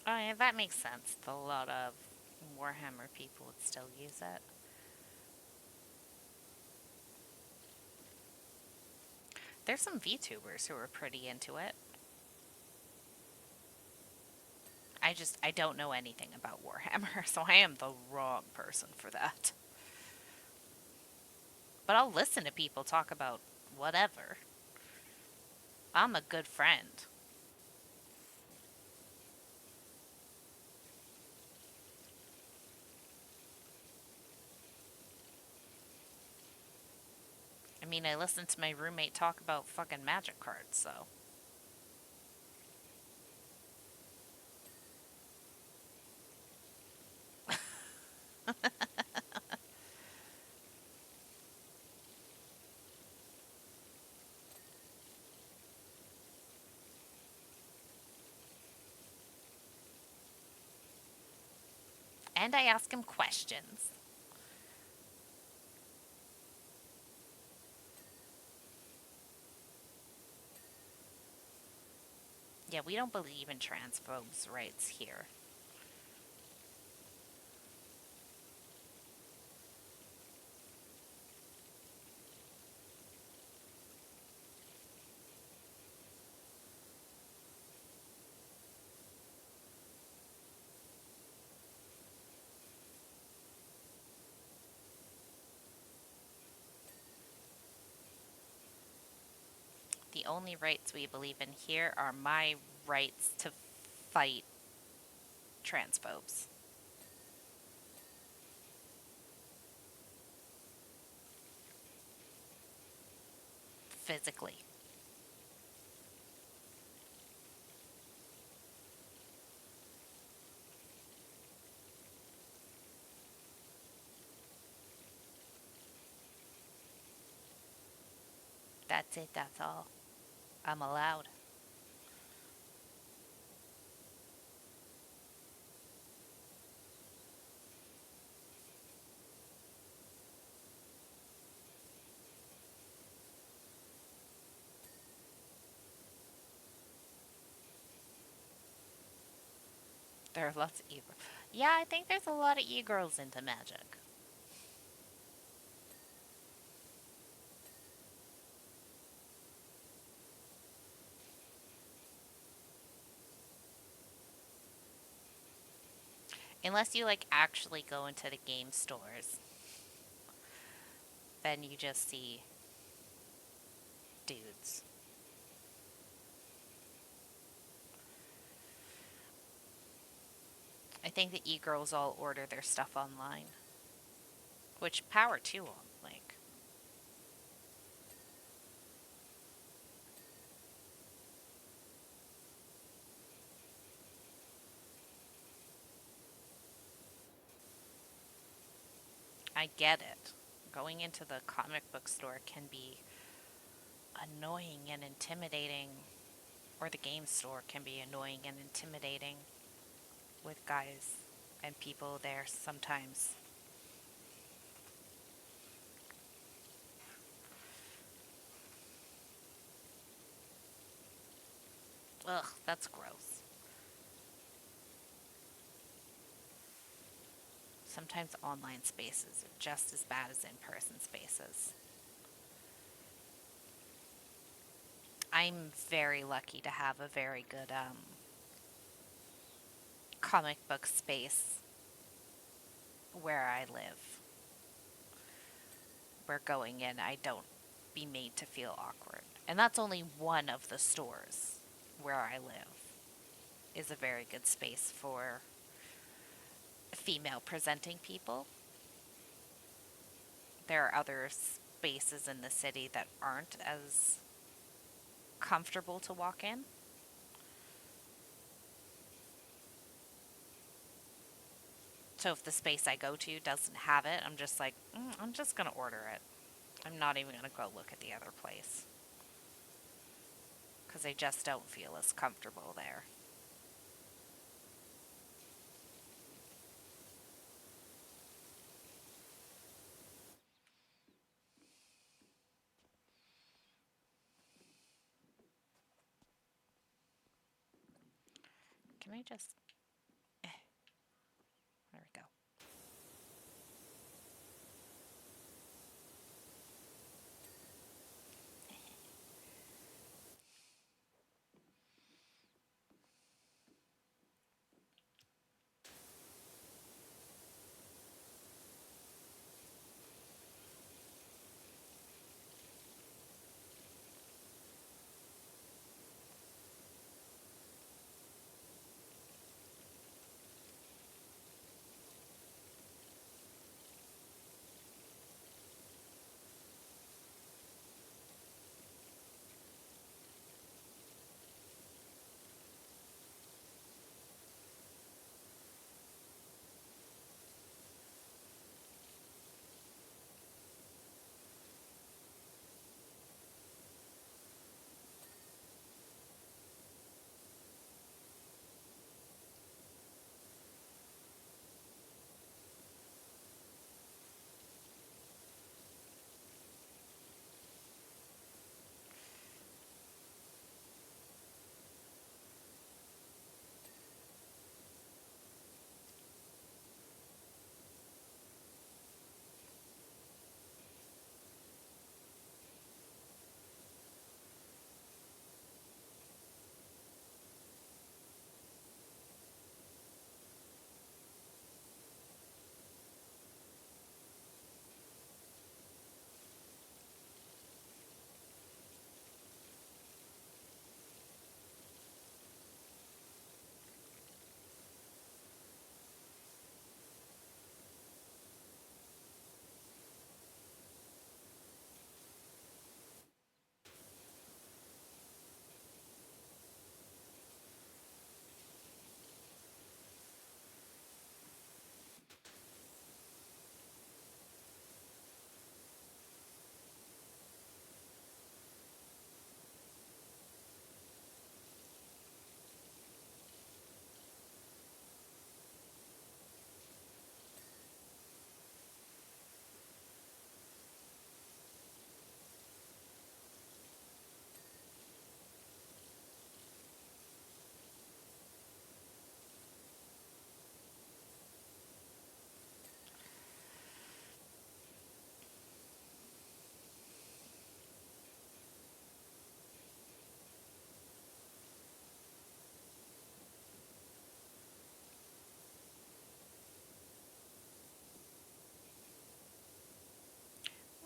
Oh, yeah, that makes sense. A lot of Warhammer people would still use it. There's some VTubers who are pretty into it. I don't know anything about Warhammer, so I am the wrong person for that. But I'll listen to people talk about whatever. I'm a good friend. I mean, I listened to my roommate talk about fucking magic cards, so. And I ask him questions. Yeah, we don't believe in transphobes' rights here. The only rights we believe in here are my rights to fight transphobes physically. That's it, that's all. I'm allowed. There are lots of e-girls. Yeah, I think there's a lot of e-girls into magic. Unless you like actually go into the game stores, then you just see dudes. I think the e-girls all order their stuff online, which power to them. Like, I get it. Going into the comic book store can be annoying and intimidating, or the game store can be annoying and intimidating with guys and people there sometimes. Ugh, that's gross. Sometimes online spaces are just as bad as in person spaces. I'm very lucky to have a very good comic book space where I live. Where going in, I don't be made to feel awkward. And that's only one of the stores where I live, is a very good space for female presenting people. There are other spaces in the city that aren't as comfortable to walk in. So if the space I go to doesn't have it, I'm just like, I'm just going to order it. I'm not even going to go look at the other place because I just don't feel as comfortable there. Can I just. There we go.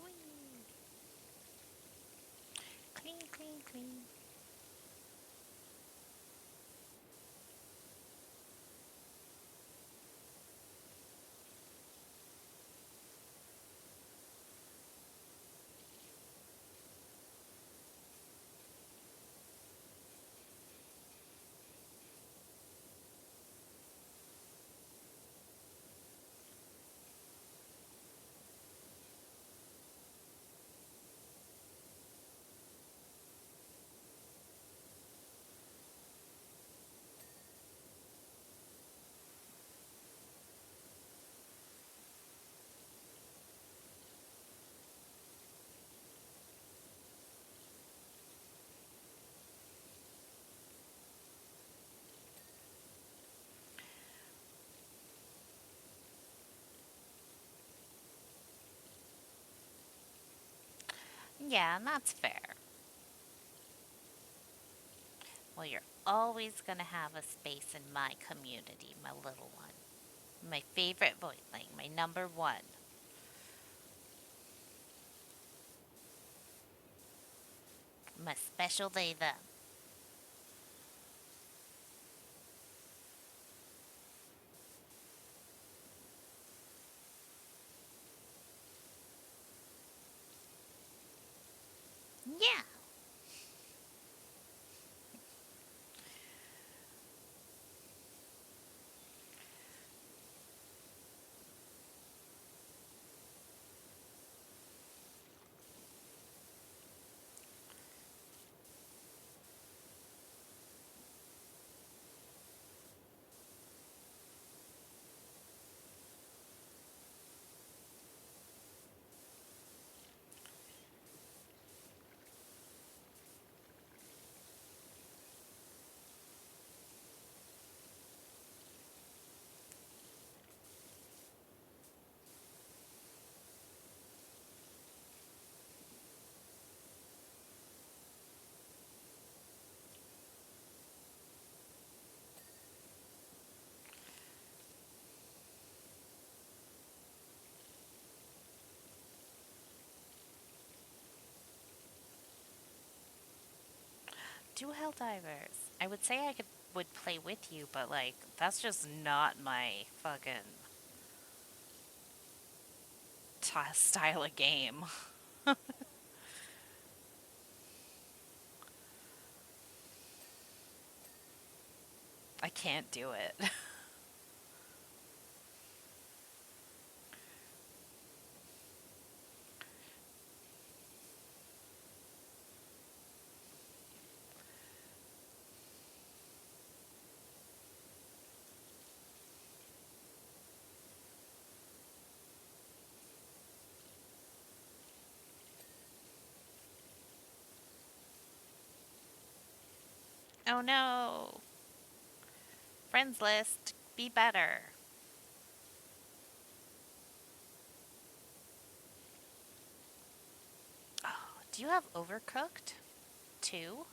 Whee! Clean, clean, clean. Yeah, and that's fair. Well, you're always going to have a space in my community, my little one. My favorite voicing, my number one. My special day then. Yeah. Do Helldivers. I would say I would play with you, but like that's just not my fucking style of game. I can't do it. Oh no. Friends list. Be better. Oh, do you have Overcooked too?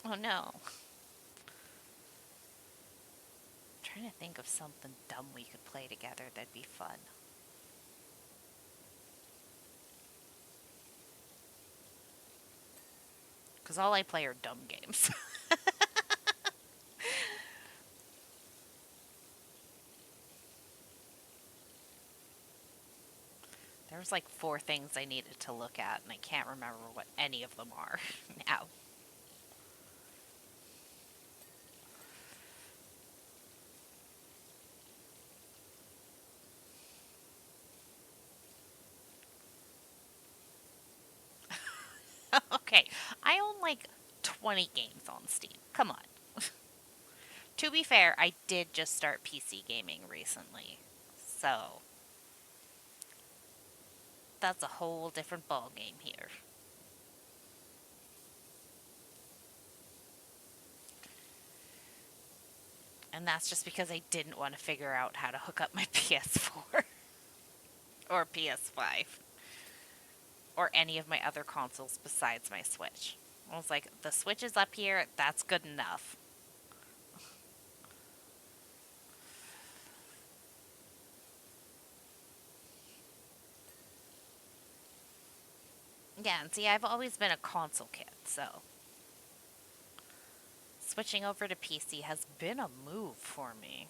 Oh no. I'm trying to think of something dumb we could play together that'd be fun. Because all I play are dumb games. There was like four things I needed to look at, and I can't remember what any of them are now. Okay, I own like 20 games on Steam. Come on. To be fair, I did just start PC gaming recently. So, that's a whole different ball game here. And that's just because I didn't want to figure out how to hook up my PS4 or PS5 or any of my other consoles besides my Switch. I was like, the Switch is up here, that's good enough. Yeah, and see, I've always been a console kid, so switching over to PC has been a move for me.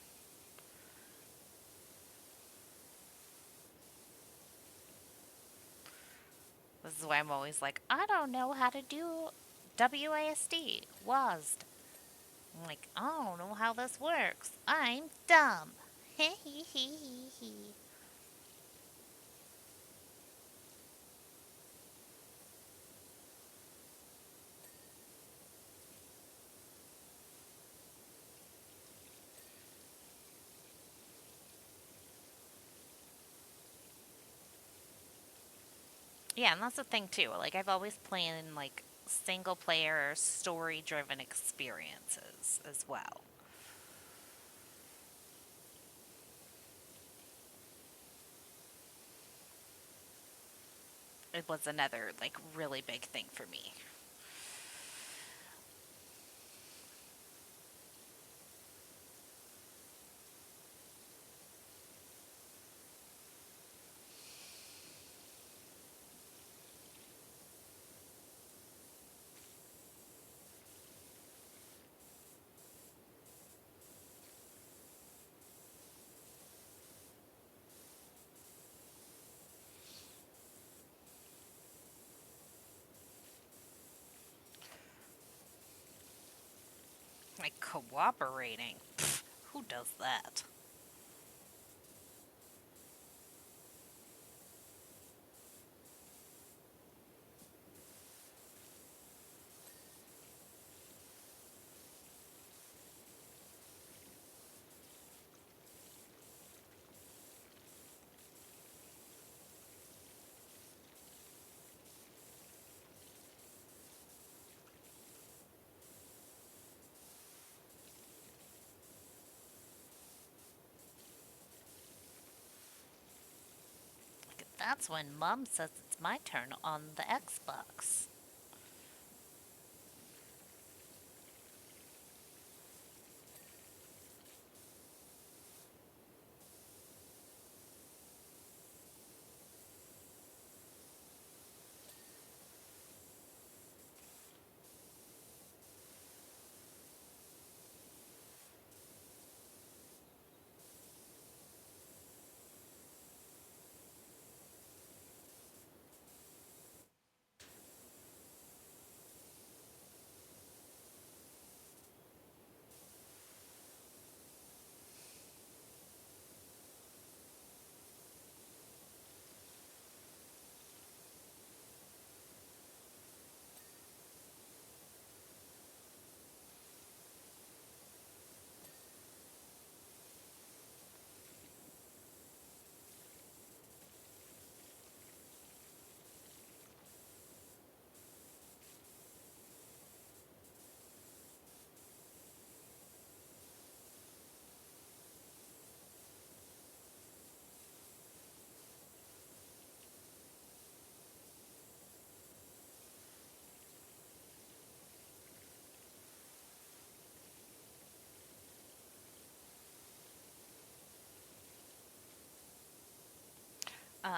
This is why I'm always like, I don't know how to do WASD, WASD. I'm like, I don't know how this works. I'm dumb. Yeah, and that's the thing too. Like I've always played in like single player story driven experiences as well. It was another like really big thing for me. Like cooperating. Pfft, who does that? Like, that's when Mom says it's my turn on the Xbox.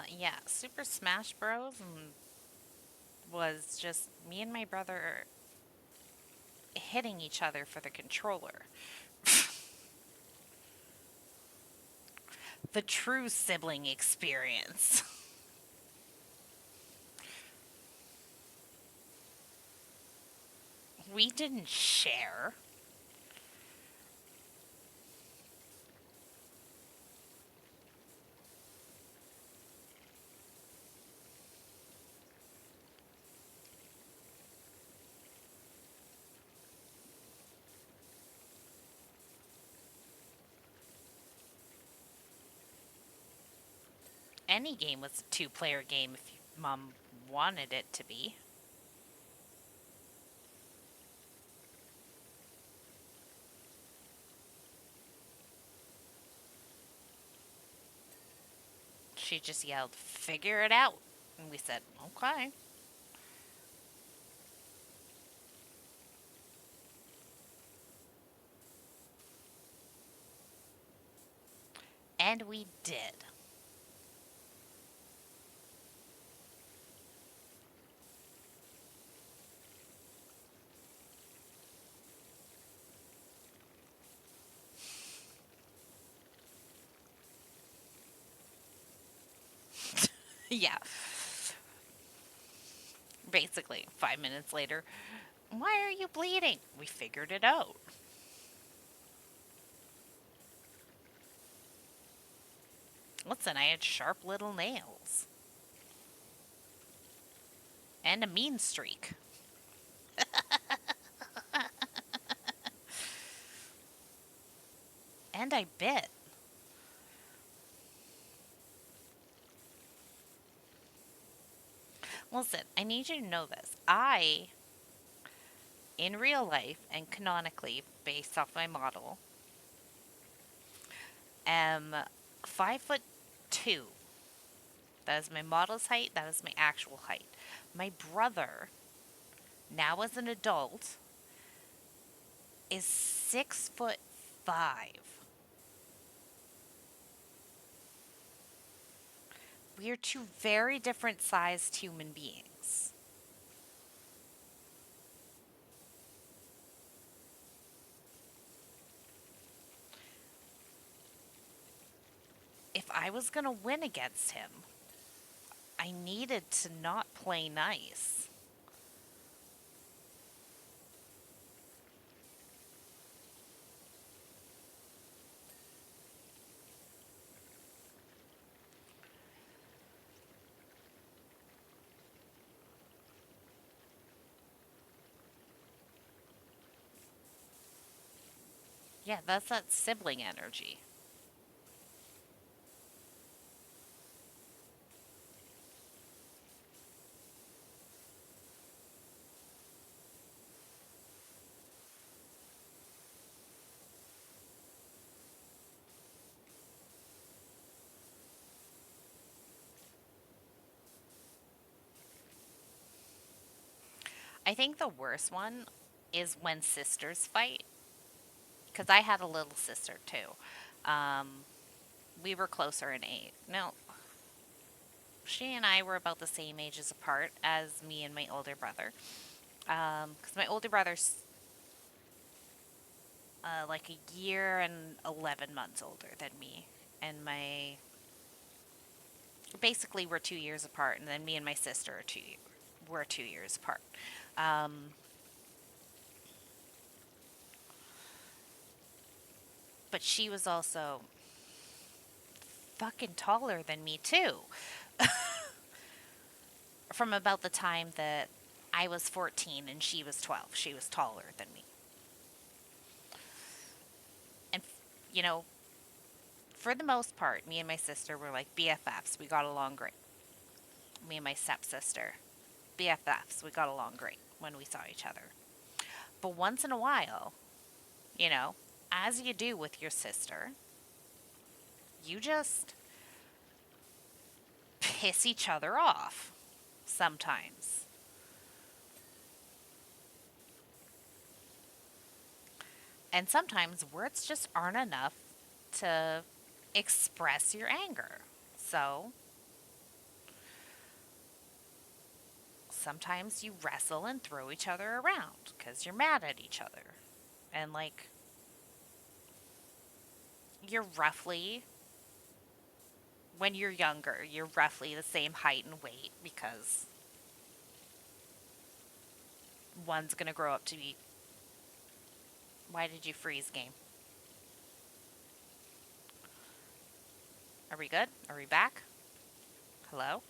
Yeah, Super Smash Bros. Was just me and my brother hitting each other for the controller. The true sibling experience. We didn't share. Any game was a two-player game if Mom wanted it to be. She just yelled, "Figure it out." And we said, "Okay." And we did. Yeah, basically, 5 minutes later, "Why are you bleeding?" We figured it out. Listen, I had sharp little nails and a mean streak. And I bit. Listen, I need you to know this. I, in real life and canonically, based off my model, am 5'2". That is my model's height. That is my actual height. My brother, now as an adult, is 6'5". We are two very different sized human beings. If I was going to win against him, I needed to not play nice. Yeah, that's that sibling energy. I think the worst one is when sisters fight, because I had a little sister too. Um, we were closer in age. No, she and I were about the same ages apart as me and my older brother. Because my older brother's like a year and 11 months older than me, and my basically we're 2 years apart, and then me and my sister are we're 2 years apart. Um, but she was also fucking taller than me too. From about the time that I was 14 and she was 12, she was taller than me. And you know, for the most part, me and my sister were like BFFs. We got along great. Me and my stepsister, BFFs. We got along great when we saw each other. But once in a while, you know, as you do with your sister, you just piss each other off sometimes. And sometimes words just aren't enough to express your anger. So sometimes you wrestle and throw each other around because you're mad at each other. And like, you're roughly, when you're younger, you're roughly the same height and weight because one's going to grow up to be. Why did you freeze, game? Are we good? Are we back? Hello?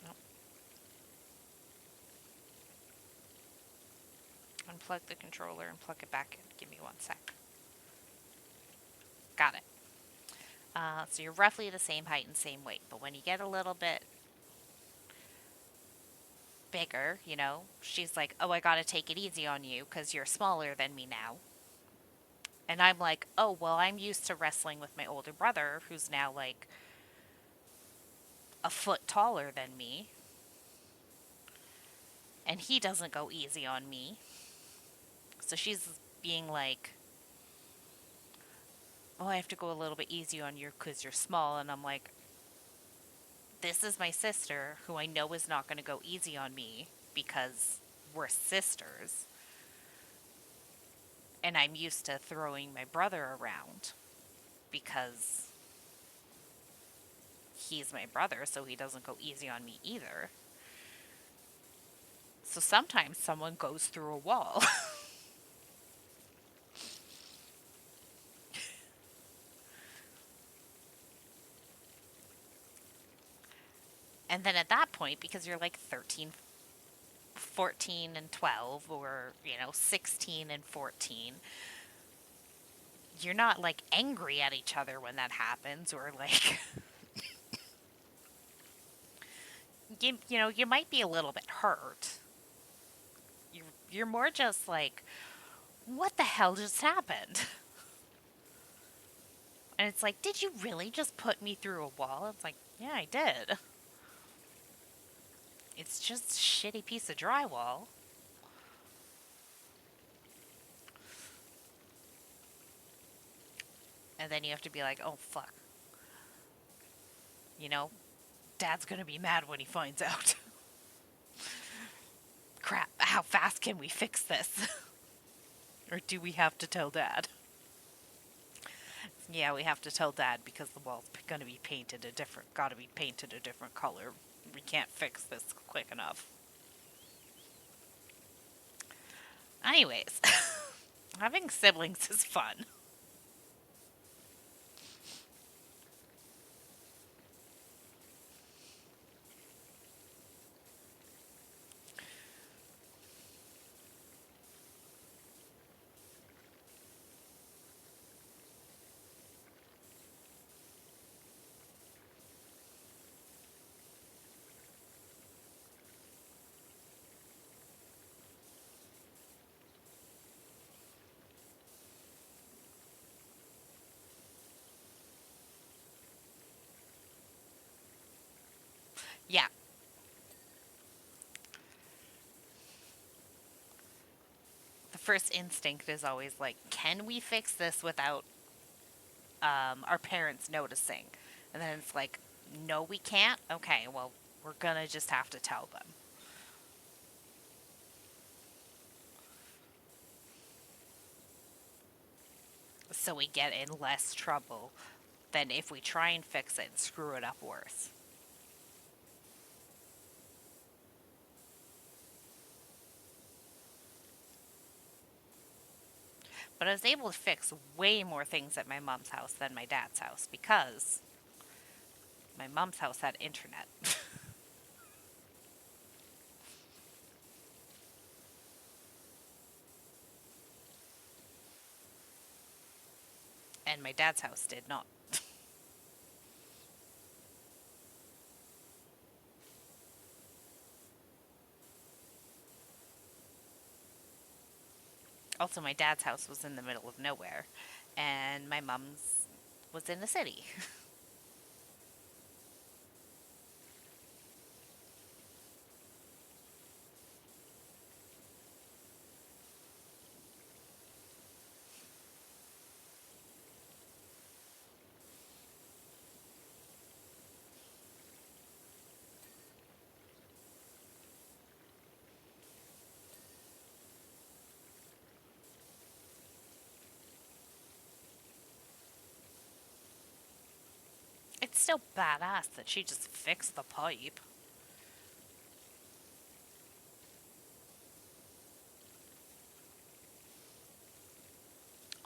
Nope. Unplug the controller and plug it back in. Give me 1 sec. Got it. So you're roughly the same height and same weight, but when you get a little bit bigger, she's like, "Oh, I gotta take it easy on you because you're smaller than me now." And I'm like, "Oh, well, I'm used to wrestling with my older brother who's now like a foot taller than me, and he doesn't go easy on me." So she's being like, "Oh, I have to go a little bit easy on you because you're small." And I'm like, "This is my sister who I know is not going to go easy on me because we're sisters. And I'm used to throwing my brother around because he's my brother, so he doesn't go easy on me either." So sometimes someone goes through a wall. And then at that point, because you're like 13, 14, and 12, or, 16 and 14, you're not like angry at each other when that happens, or like you might be a little bit hurt. You're more just like, what the hell just happened? And it's like, did you really just put me through a wall? It's like, yeah, I did. It's just a shitty piece of drywall. And then you have to be like, oh fuck, you know, Dad's gonna be mad when he finds out. Crap, how fast can we fix this? Or do we have to tell Dad? Yeah, we have to tell Dad because the wall's gonna be painted a different, gotta be painted a different color. We can't fix this quick enough. Anyways, having siblings is fun. Yeah, the first instinct is always like, can we fix this without our parents noticing? And then it's like, no, we can't. Okay, well, we're gonna just have to tell them. So we get in less trouble than if we try and fix it and screw it up worse. But I was able to fix way more things at my mom's house than my dad's house because my mom's house had internet. And my dad's house did not. Also, my dad's house was in the middle of nowhere, and my mom's was in the city. It's still badass that she just fixed the pipe.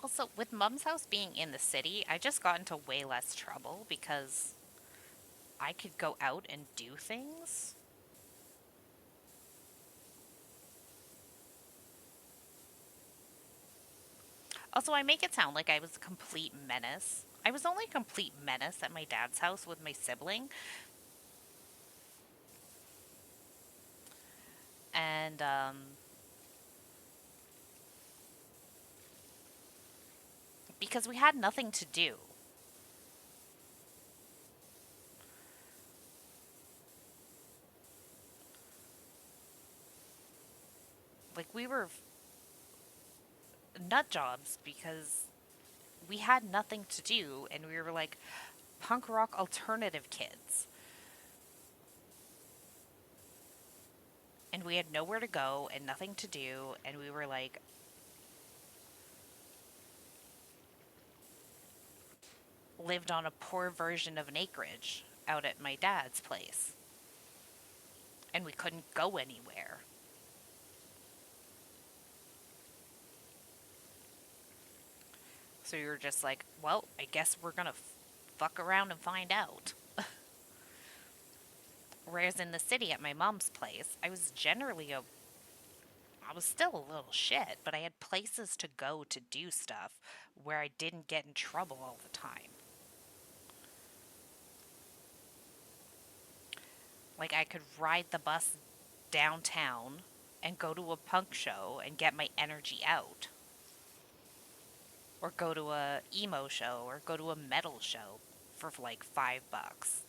Also, with mom's house being in the city, I just got into way less trouble because I could go out and do things. Also, I make it sound like I was a complete menace. I was only a complete menace at my dad's house with my sibling, and because we had nothing to do. Like, we were nut jobs because we had nothing to do, and we were like punk rock alternative kids. And we had nowhere to go and nothing to do, and we were like, lived on a poor version of an acreage out at my dad's place, and we couldn't go anywhere. So we were just like, well, I guess we're gonna fuck around and find out. Whereas in the city at my mom's place, I was generally I was still a little shit, but I had places to go to do stuff where I didn't get in trouble all the time. Like, I could ride the bus downtown and go to a punk show and get my energy out, or go to a emo show, or go to a metal show for like $5,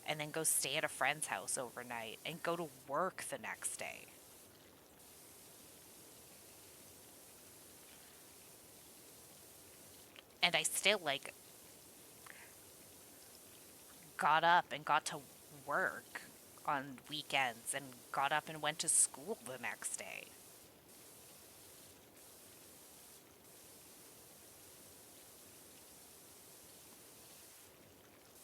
and then go stay at a friend's house overnight and go to work the next day. And I still like got up and got to work on weekends and got up and went to school the next day.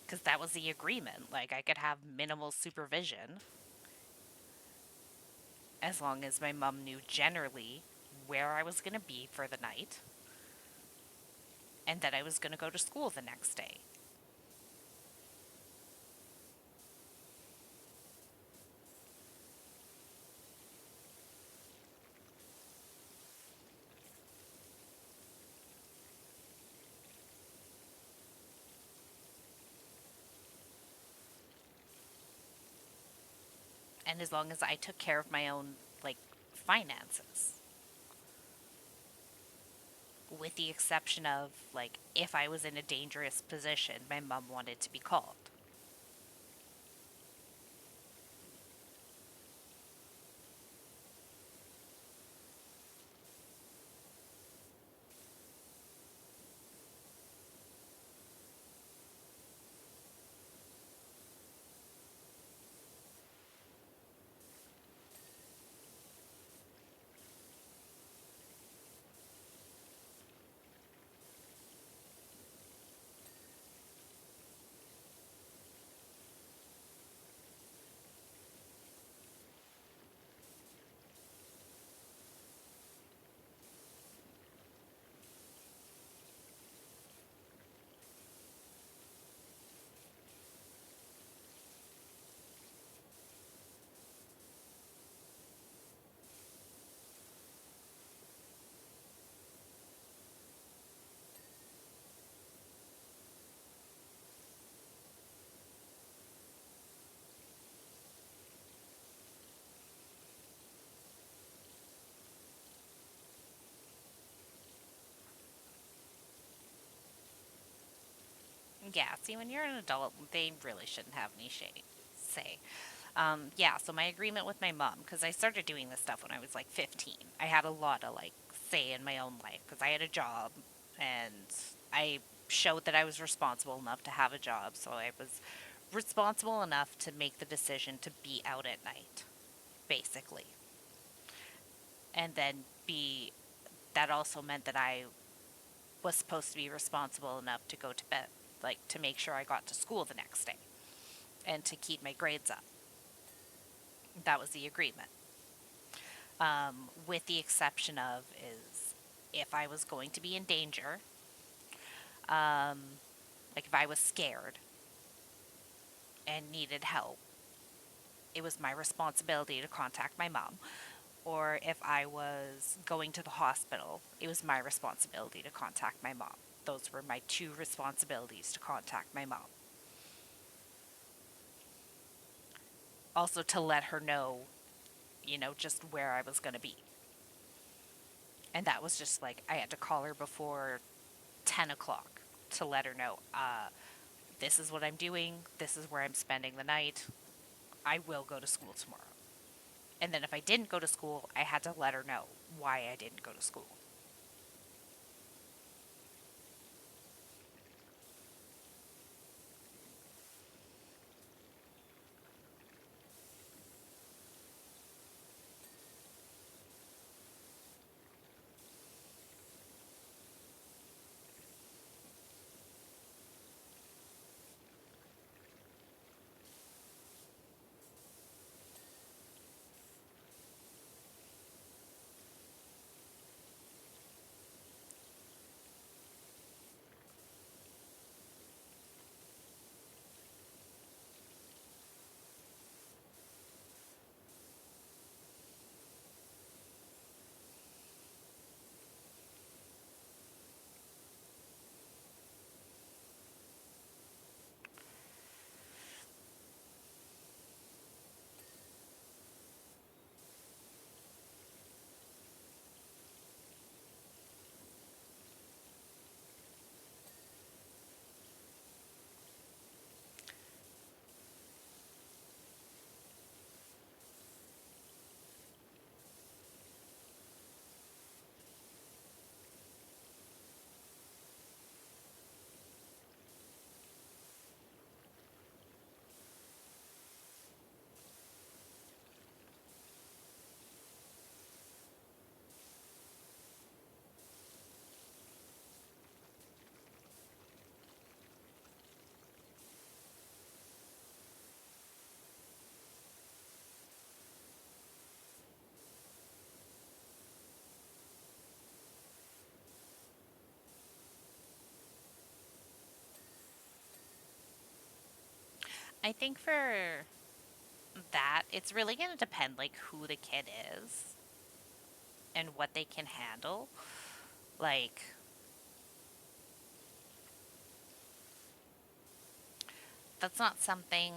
Because that was the agreement. Like, I could have minimal supervision as long as my mom knew generally where I was going to be for the night and that I was going to go to school the next day. And as long as I took care of my own, like, finances, with the exception of, like, if I was in a dangerous position, my mom wanted to be called. Yeah, see, when you're an adult, they really shouldn't have any say. Yeah, so my agreement with my mom, because I started doing this stuff when I was like 15. I had a lot of like say in my own life because I had a job and I showed that I was responsible enough to have a job. So I was responsible enough to make the decision to be out at night, basically. And then that also meant that I was supposed to be responsible enough to go to bed, like to make sure I got to school the next day and to keep my grades up. That was the agreement. With the exception of is if I was going to be in danger, um, like if I was scared and needed help, it was my responsibility to contact my mom. Or if I was going to the hospital, it was my responsibility to contact my mom. Those were my two responsibilities to contact my mom. Also, to let her know, just where I was going to be. And that was just like, I had to call her before 10 o'clock to let her know, this is what I'm doing, this is where I'm spending the night, I will go to school tomorrow. And then if I didn't go to school, I had to let her know why I didn't go to school. I think for that, it's really going to depend like who the kid is and what they can handle. Like, that's not something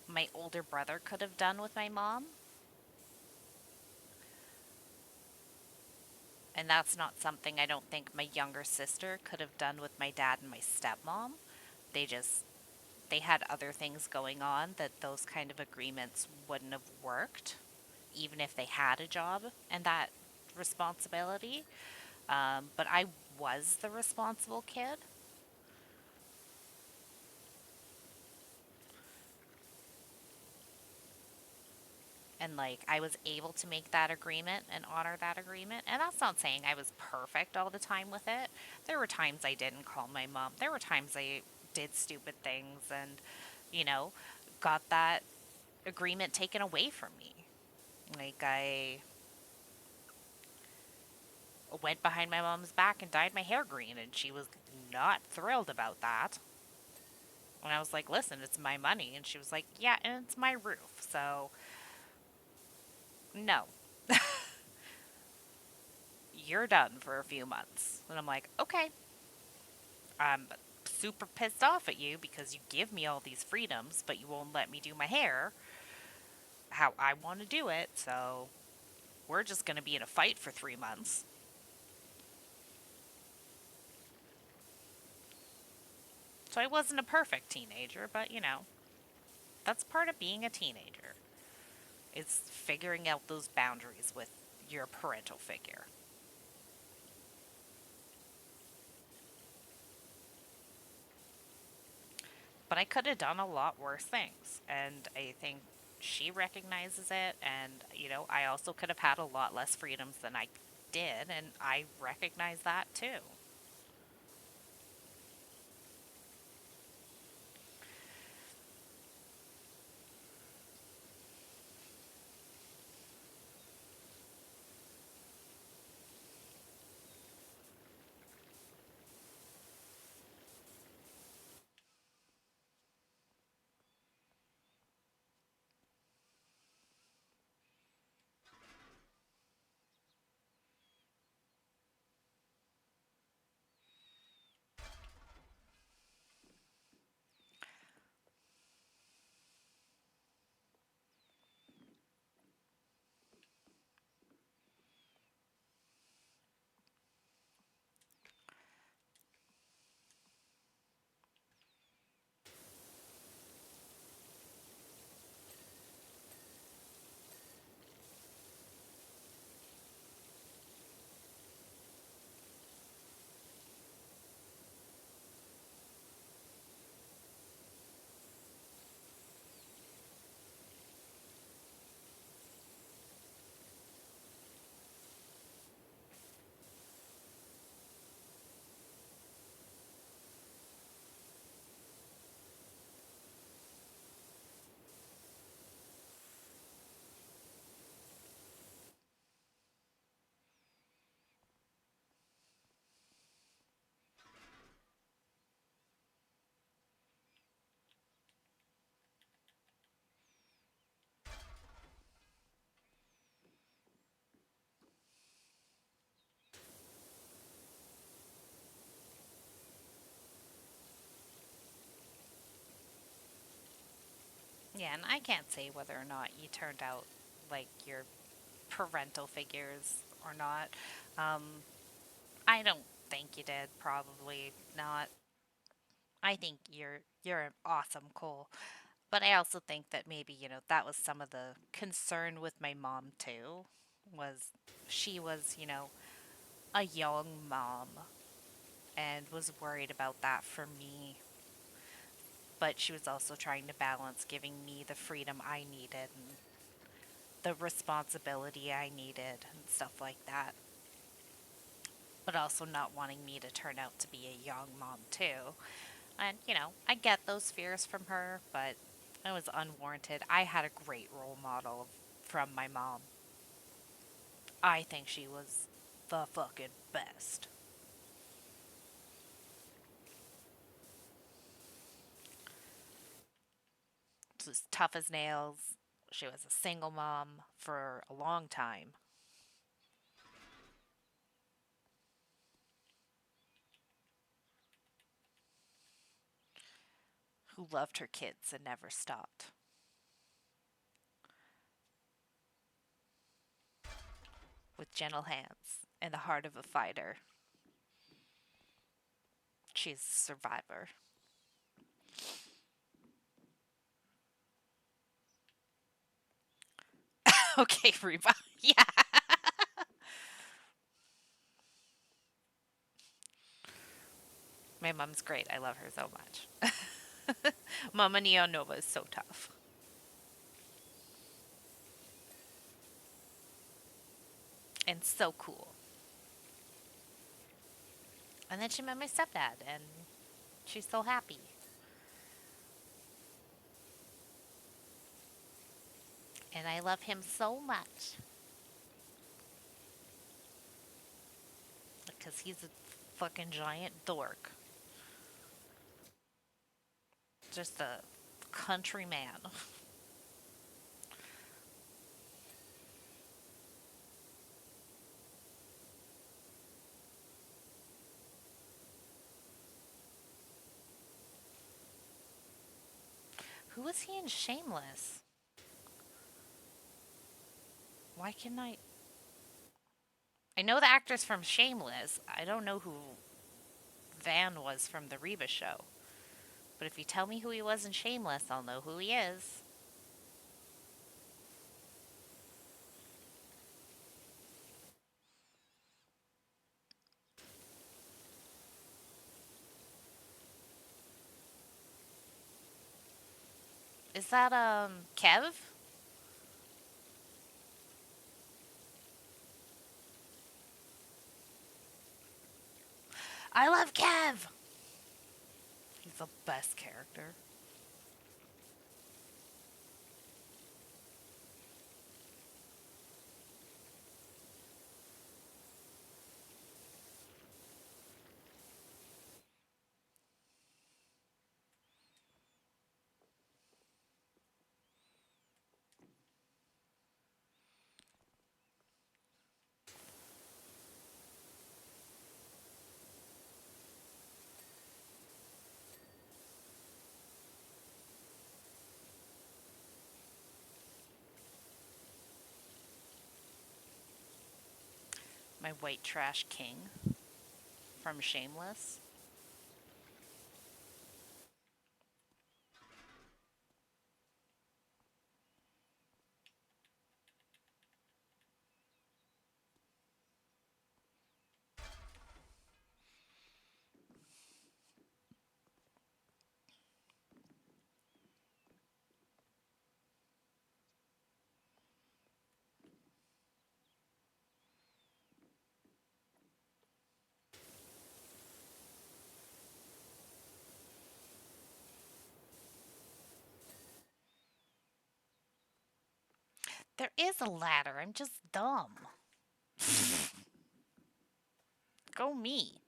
my older brother could have done with my mom, and that's not something I don't think my younger sister could have done with my dad and my stepmom. They just they had other things going on that those kind of agreements wouldn't have worked even if they had a job and that responsibility. But I was the responsible kid. And like I was able to make that agreement and honor that agreement. And that's not saying I was perfect all the time with it. There were times I didn't call my mom. There were times I did stupid things and, you know, got that agreement taken away from me. Like I went behind my mom's back and dyed my hair green and she was not thrilled about that. And I was like, "Listen, it's my money." And she was like, "Yeah, and it's my roof." So, no. You're done for a few months. And I'm like, "Okay, I'm super pissed off at you because you give me all these freedoms, but you won't let me do my hair how I want to do it. So we're just going to be in a fight for 3 months." So I wasn't a perfect teenager, but that's part of being a teenager. It's figuring out those boundaries with your parental figure. But I could have done a lot worse things. And I think she recognizes it. And, I also could have had a lot less freedoms than I did. And I recognize that too. Yeah, and I can't say whether or not you turned out like your parental figures or not. Um, I don't think you did. Probably not. I think you're an awesome Cole. But I also think that maybe, that was some of the concern with my mom too, was she was, a young mom and was worried about that for me. But she was also trying to balance giving me the freedom I needed and the responsibility I needed and stuff like that. But also not wanting me to turn out to be a young mom too. And, I get those fears from her, but it was unwarranted. I had a great role model from my mom. I think she was the fucking best. was tough as nails. She was a single mom for a long time who loved her kids and never stopped. With gentle hands and the heart of a fighter, she's a survivor. Okay, Reba. Yeah. My mom's great. I love her so much. Mama NeonNova is so tough. And so cool. And then she met my stepdad, and she's so happy. And I love him so much because he's a fucking giant dork. Just a country man. Who was he in Shameless? Why can I? I know the actors from Shameless. I don't know who Van was from the Reba show. But if you tell me who he was in Shameless, I'll know who he is. Is that Kev? I love Kev. He's the best character. My white trash king from Shameless. There is a ladder. I'm just dumb. Go me.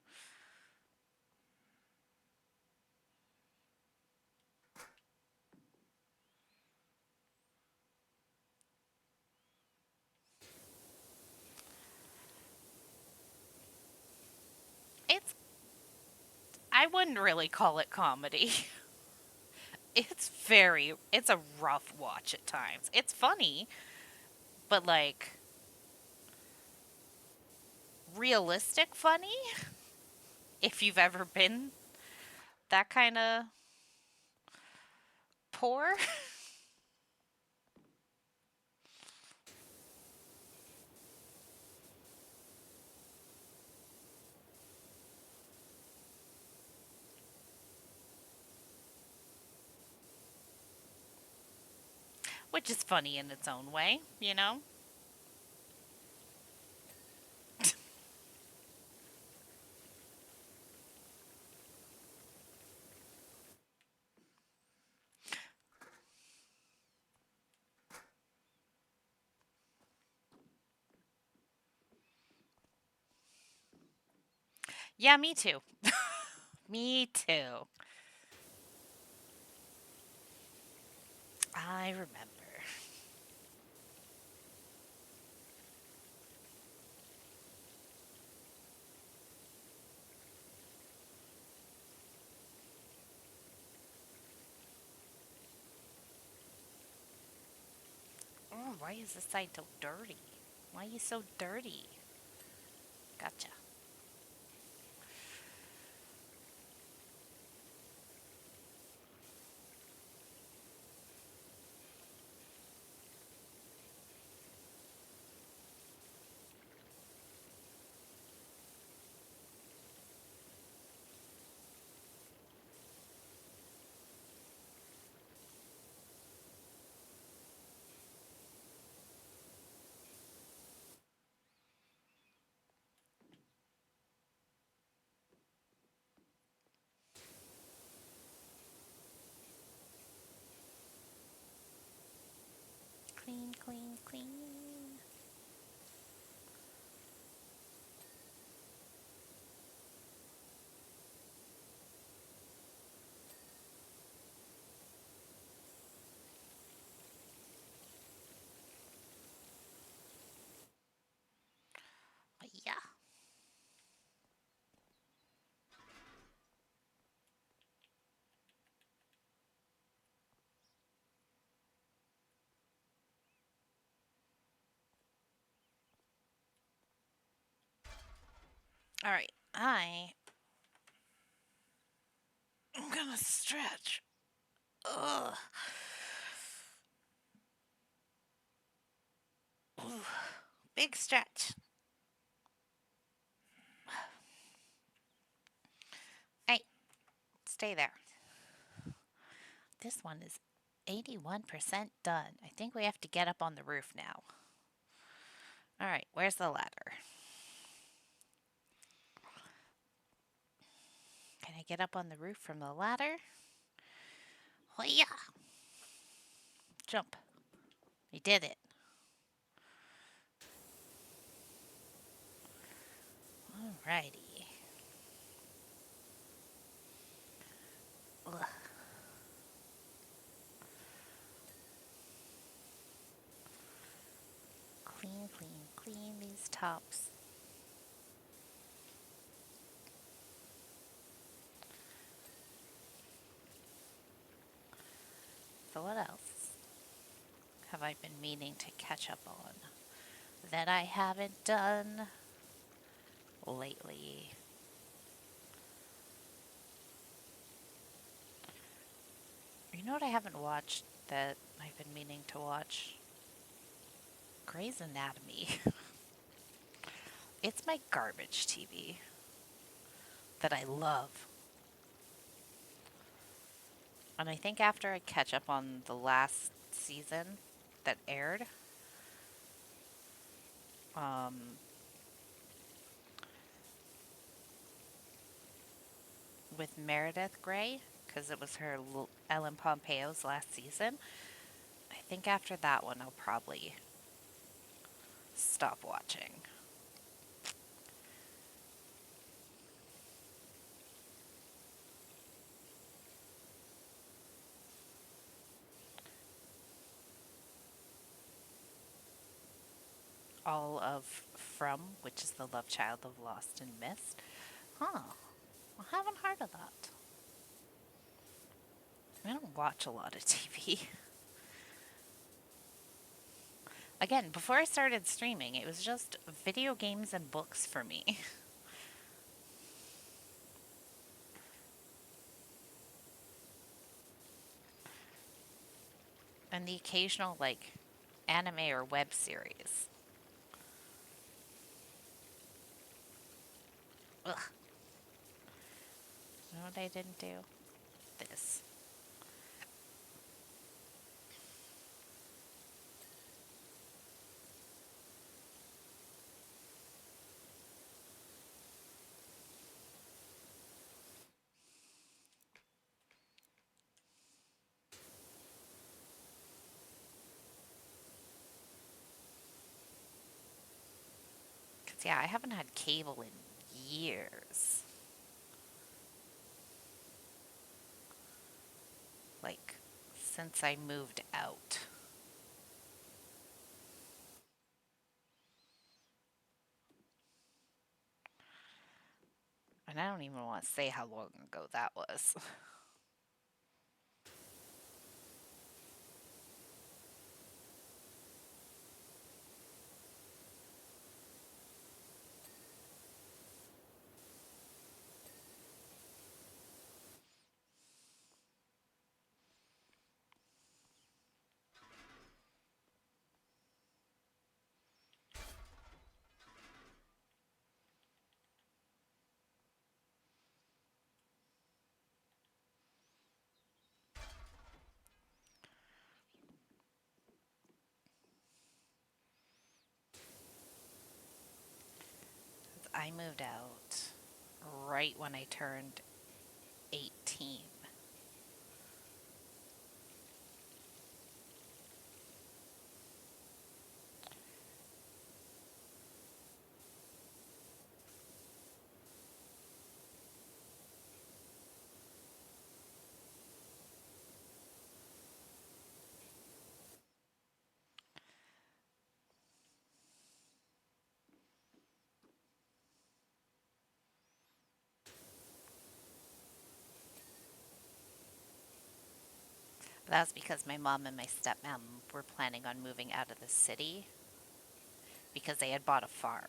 It's. I wouldn't really call it comedy. It's very. It's a rough watch at times. It's funny, but like realistic funny. If you've ever been that kind of poor, which is funny in its own way, you know? Yeah, me too. Me too. I remember. Oh, why is this side so dirty? Why are you so dirty? Gotcha. Clean, clean, clean. Yeah. All right. I'm gonna stretch. Ugh. Ooh. Big stretch. Hey, stay there. This one is 81% done. I think we have to get up on the roof now. All right, where's the ladder? Can I get up on the roof from the ladder? Oh, yeah. Jump. We did it. Alrighty. Ugh. Clean, clean, clean these tops. So what else have I been meaning to catch up on that I haven't done lately? You know what I haven't watched that I've been meaning to watch? Grey's Anatomy. It's my garbage TV that I love. And I think after I catch up on the last season that aired, um, with Meredith Grey, because it was her Ellen Pompeo's last season, I think after that one I'll probably stop watching. All of From, which is the love child of Lost and Missed. Huh. I haven't heard of that. I don't watch a lot of TV. Again, before I started streaming, it was just video games and books for me. And the occasional, like, anime or web series. Ugh. You know what I didn't do? This. Because, yeah, I haven't had cable in years. Like, since I moved out. And I don't even want to say how long ago that was. I moved out right when I turned 18. That was because my mom and my stepmom were planning on moving out of the city because they had bought a farm.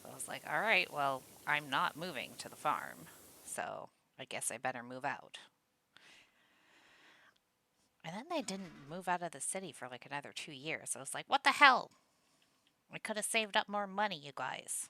So I was like, all right, well, I'm not moving to the farm, so I guess I better move out. And then they didn't move out of the city for like another 2 years. I was like, what the hell? I could have saved up more money, you guys.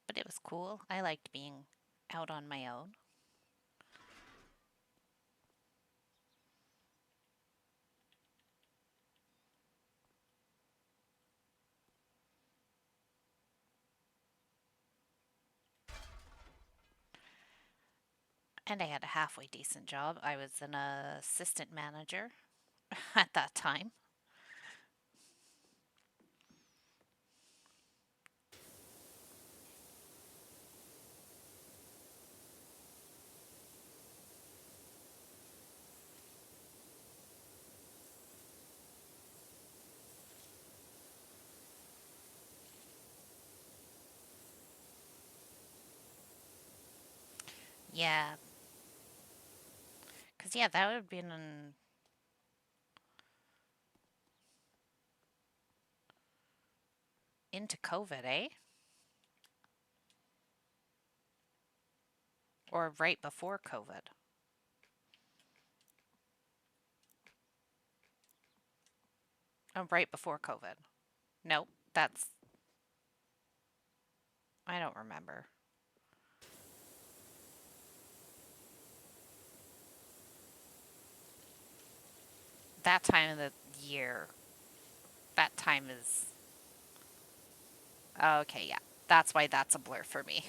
But it was cool. I liked being out on my own. And I had a halfway decent job. I was an assistant manager at that time. Yeah, because yeah, that would have been into COVID, eh? Or right before COVID. Oh, right before COVID. Nope, that's, I don't remember. That time of the year, that time is, okay, yeah. That's why that's a blur for me.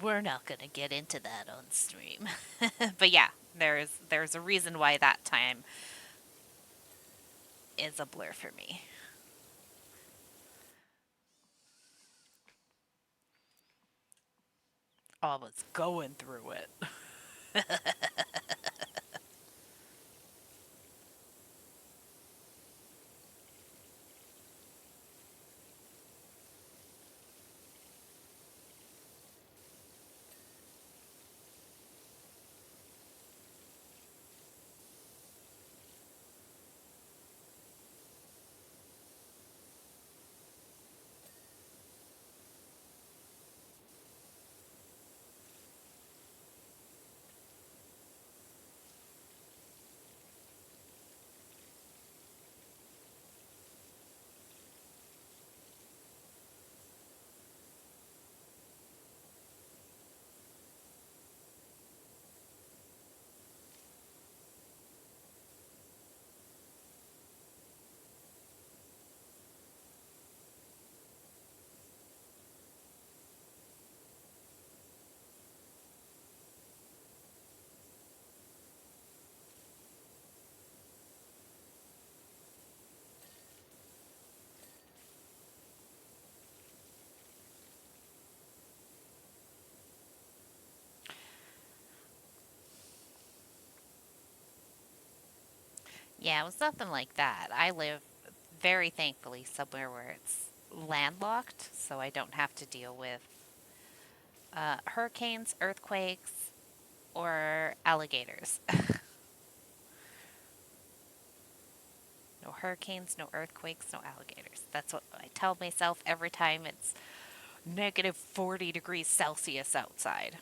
We're not going to get into that on stream. But yeah, there's a reason why that time is a blur for me. I was going through it. Yeah, it was nothing like that. I live very thankfully somewhere where it's landlocked, so I don't have to deal with hurricanes, earthquakes, or alligators. No hurricanes, no earthquakes, no alligators. That's what I tell myself every time it's negative 40 degrees Celsius outside.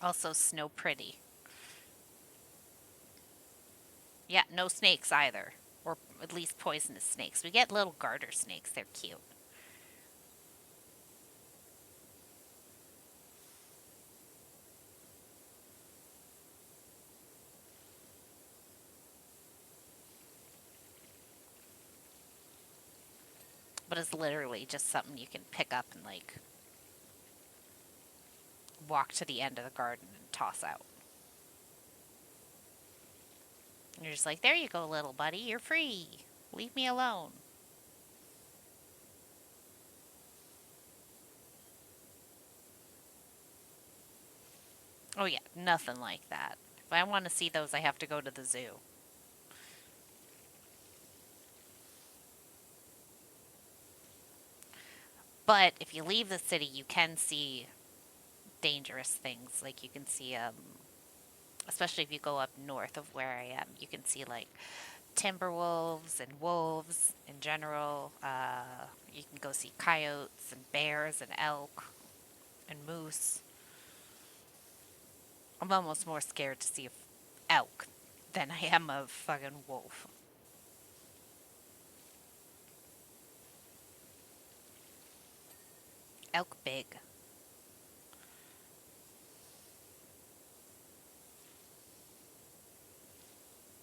Also, snow pretty. Yeah, no snakes either. Or at least poisonous snakes. We get little garter snakes, they're cute. But it's literally just something you can pick up and, like, walk to the end of the garden and toss out. And you're just like, there you go, little buddy, you're free. Leave me alone. Oh, yeah, nothing like that. If I want to see those, I have to go to the zoo. But if you leave the city, you can see dangerous things. Like, you can see, especially if you go up north of where I am, you can see, like, timber wolves and wolves in general. You can go see coyotes and bears and elk and moose. I'm almost more scared to see a elk than I am of fucking wolf. Elk big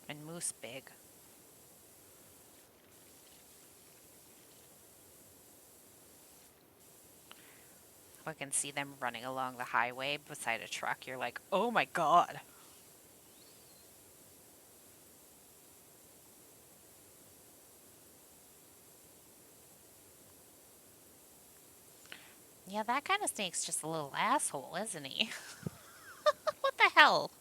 and moose big. I can see them running along the highway beside a truck. You're like, oh my god. Yeah, that kind of snake's just a little asshole, isn't he? What the hell?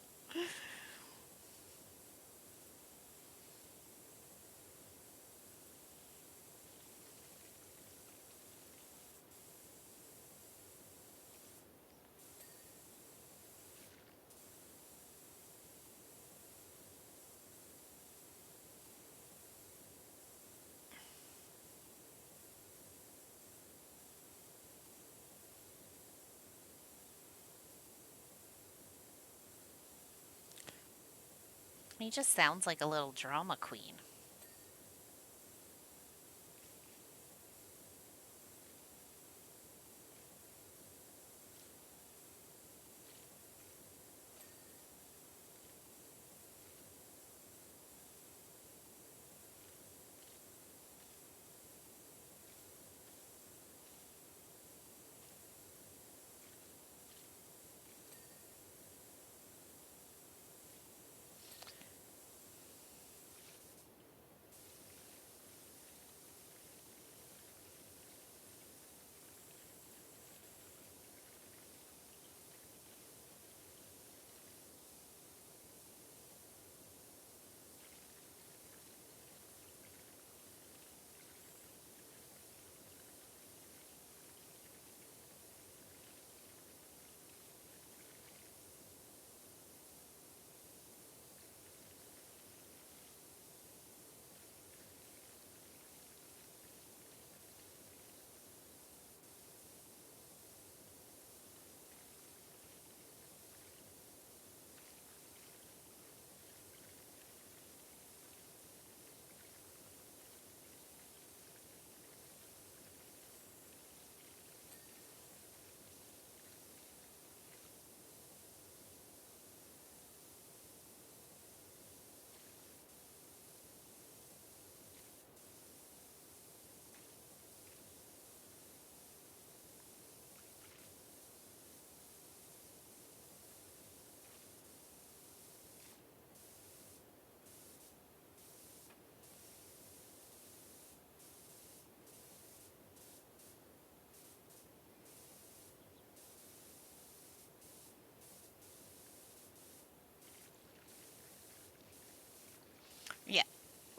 He just sounds like a little drama queen.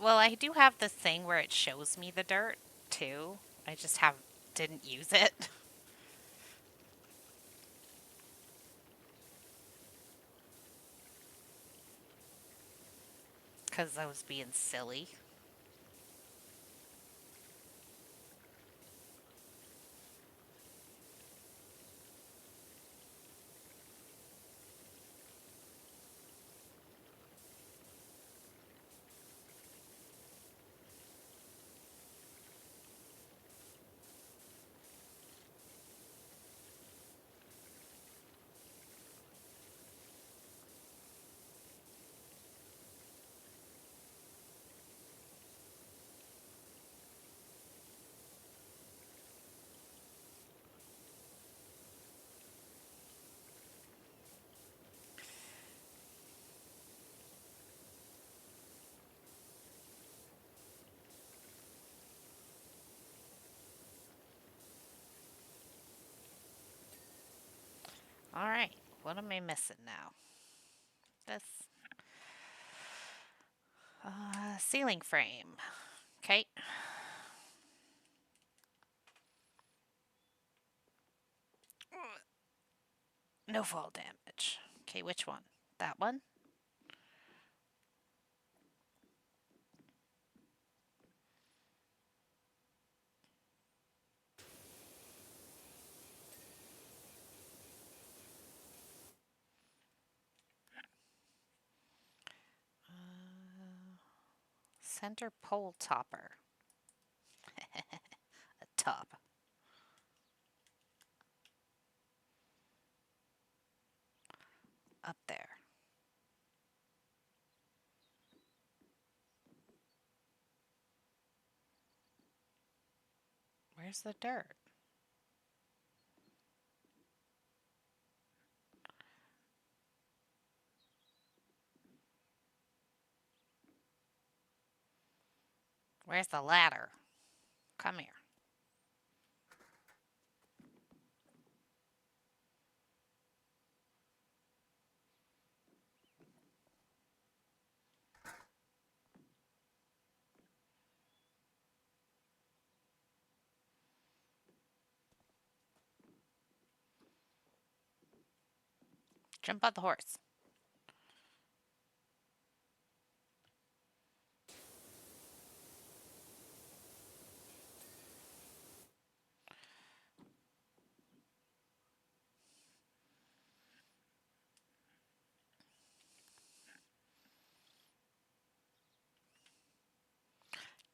Well, I do have this thing where it shows me the dirt too. I just have didn't use it because I was being silly. All right, what am I missing now? This ceiling frame. Okay, no fall damage. Okay, which one? That one? Center pole topper. A top. Up there. Where's the dirt? Where's the ladder? Come here. Jump on the horse.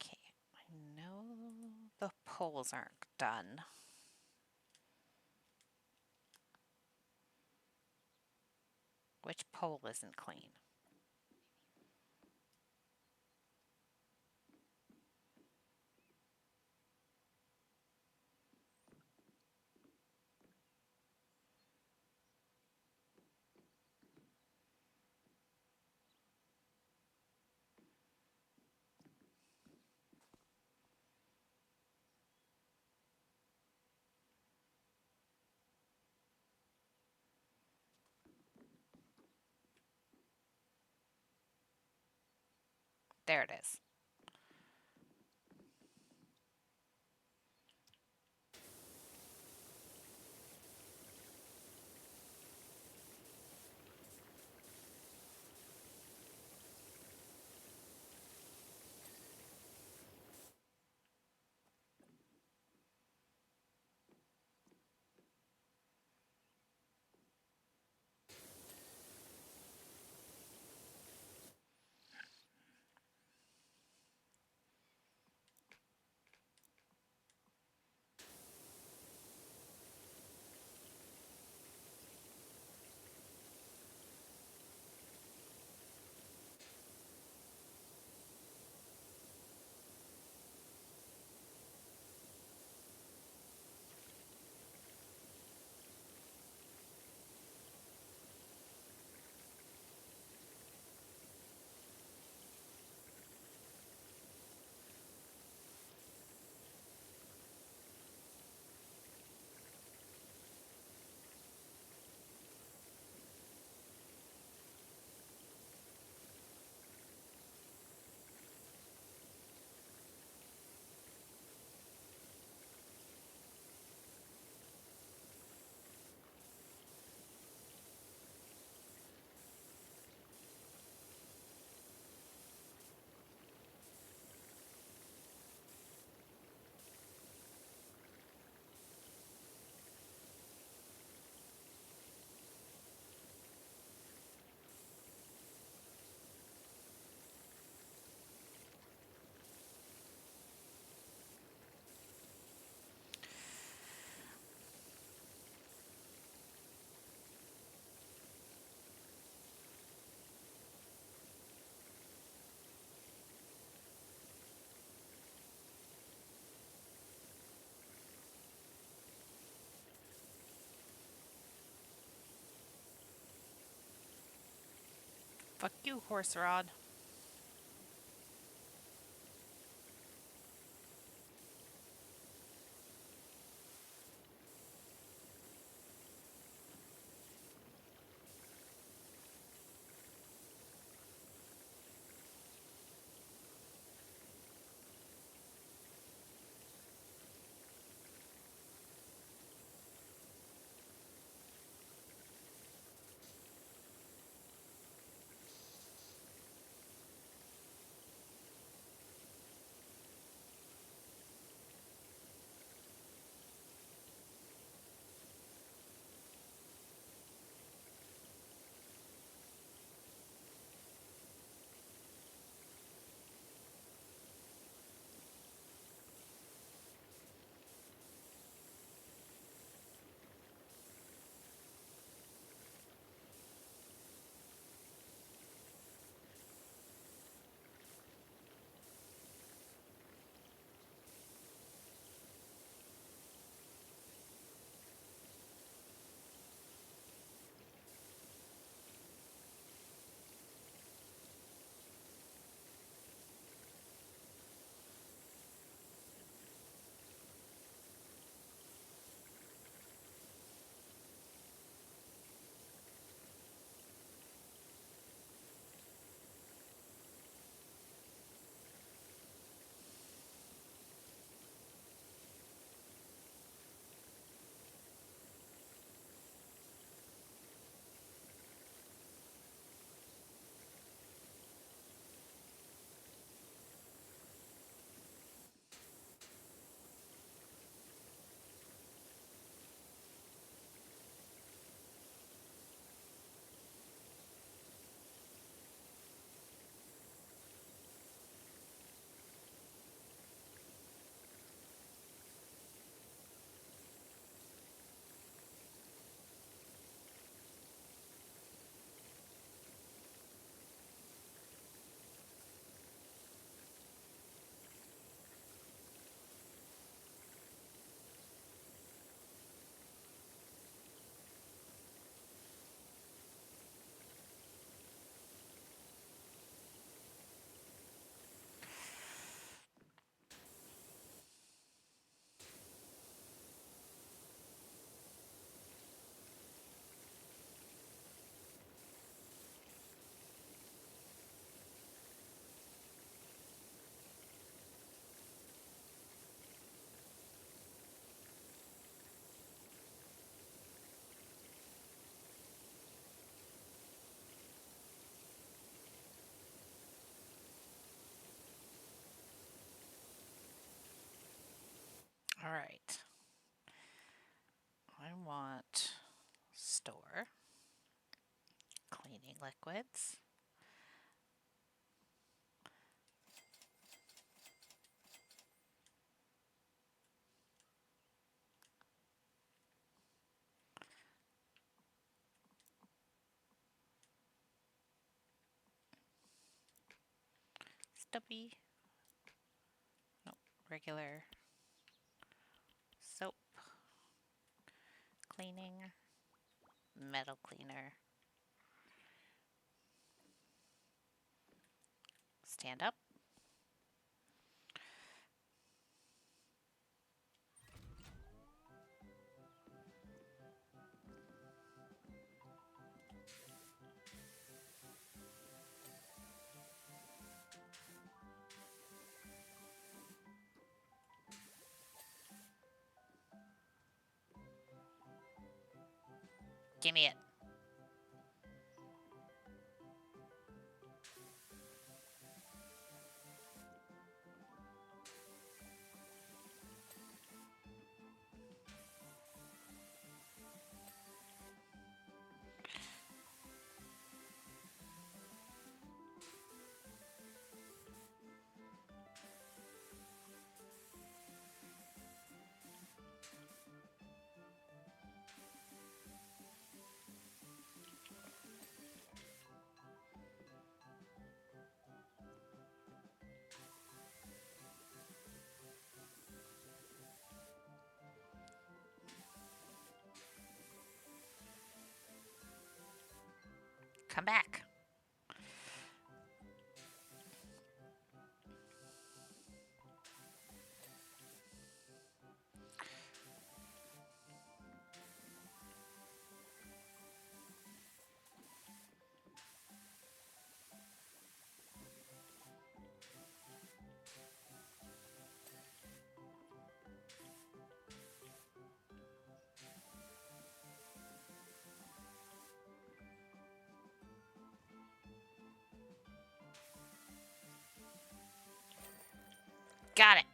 Okay, I know the poles aren't done. Which pole isn't clean? There it is. Fuck you, horse rod. All right. I want store cleaning liquids. Stubby. Nope. Regular soap cleaning. Metal cleaner. Stand up. Give me it. Come back. Got it.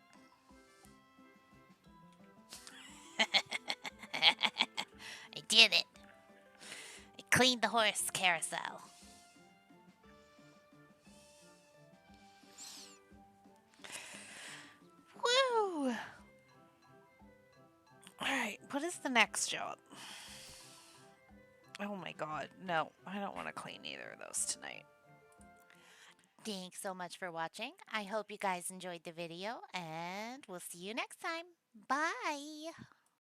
I did it. I cleaned the horse carousel. Woo! Alright, what is the next job? Oh my god, no, I don't want to clean either of those tonight. Thanks so much for watching. I hope you guys enjoyed the video, and we'll see you next time. Bye!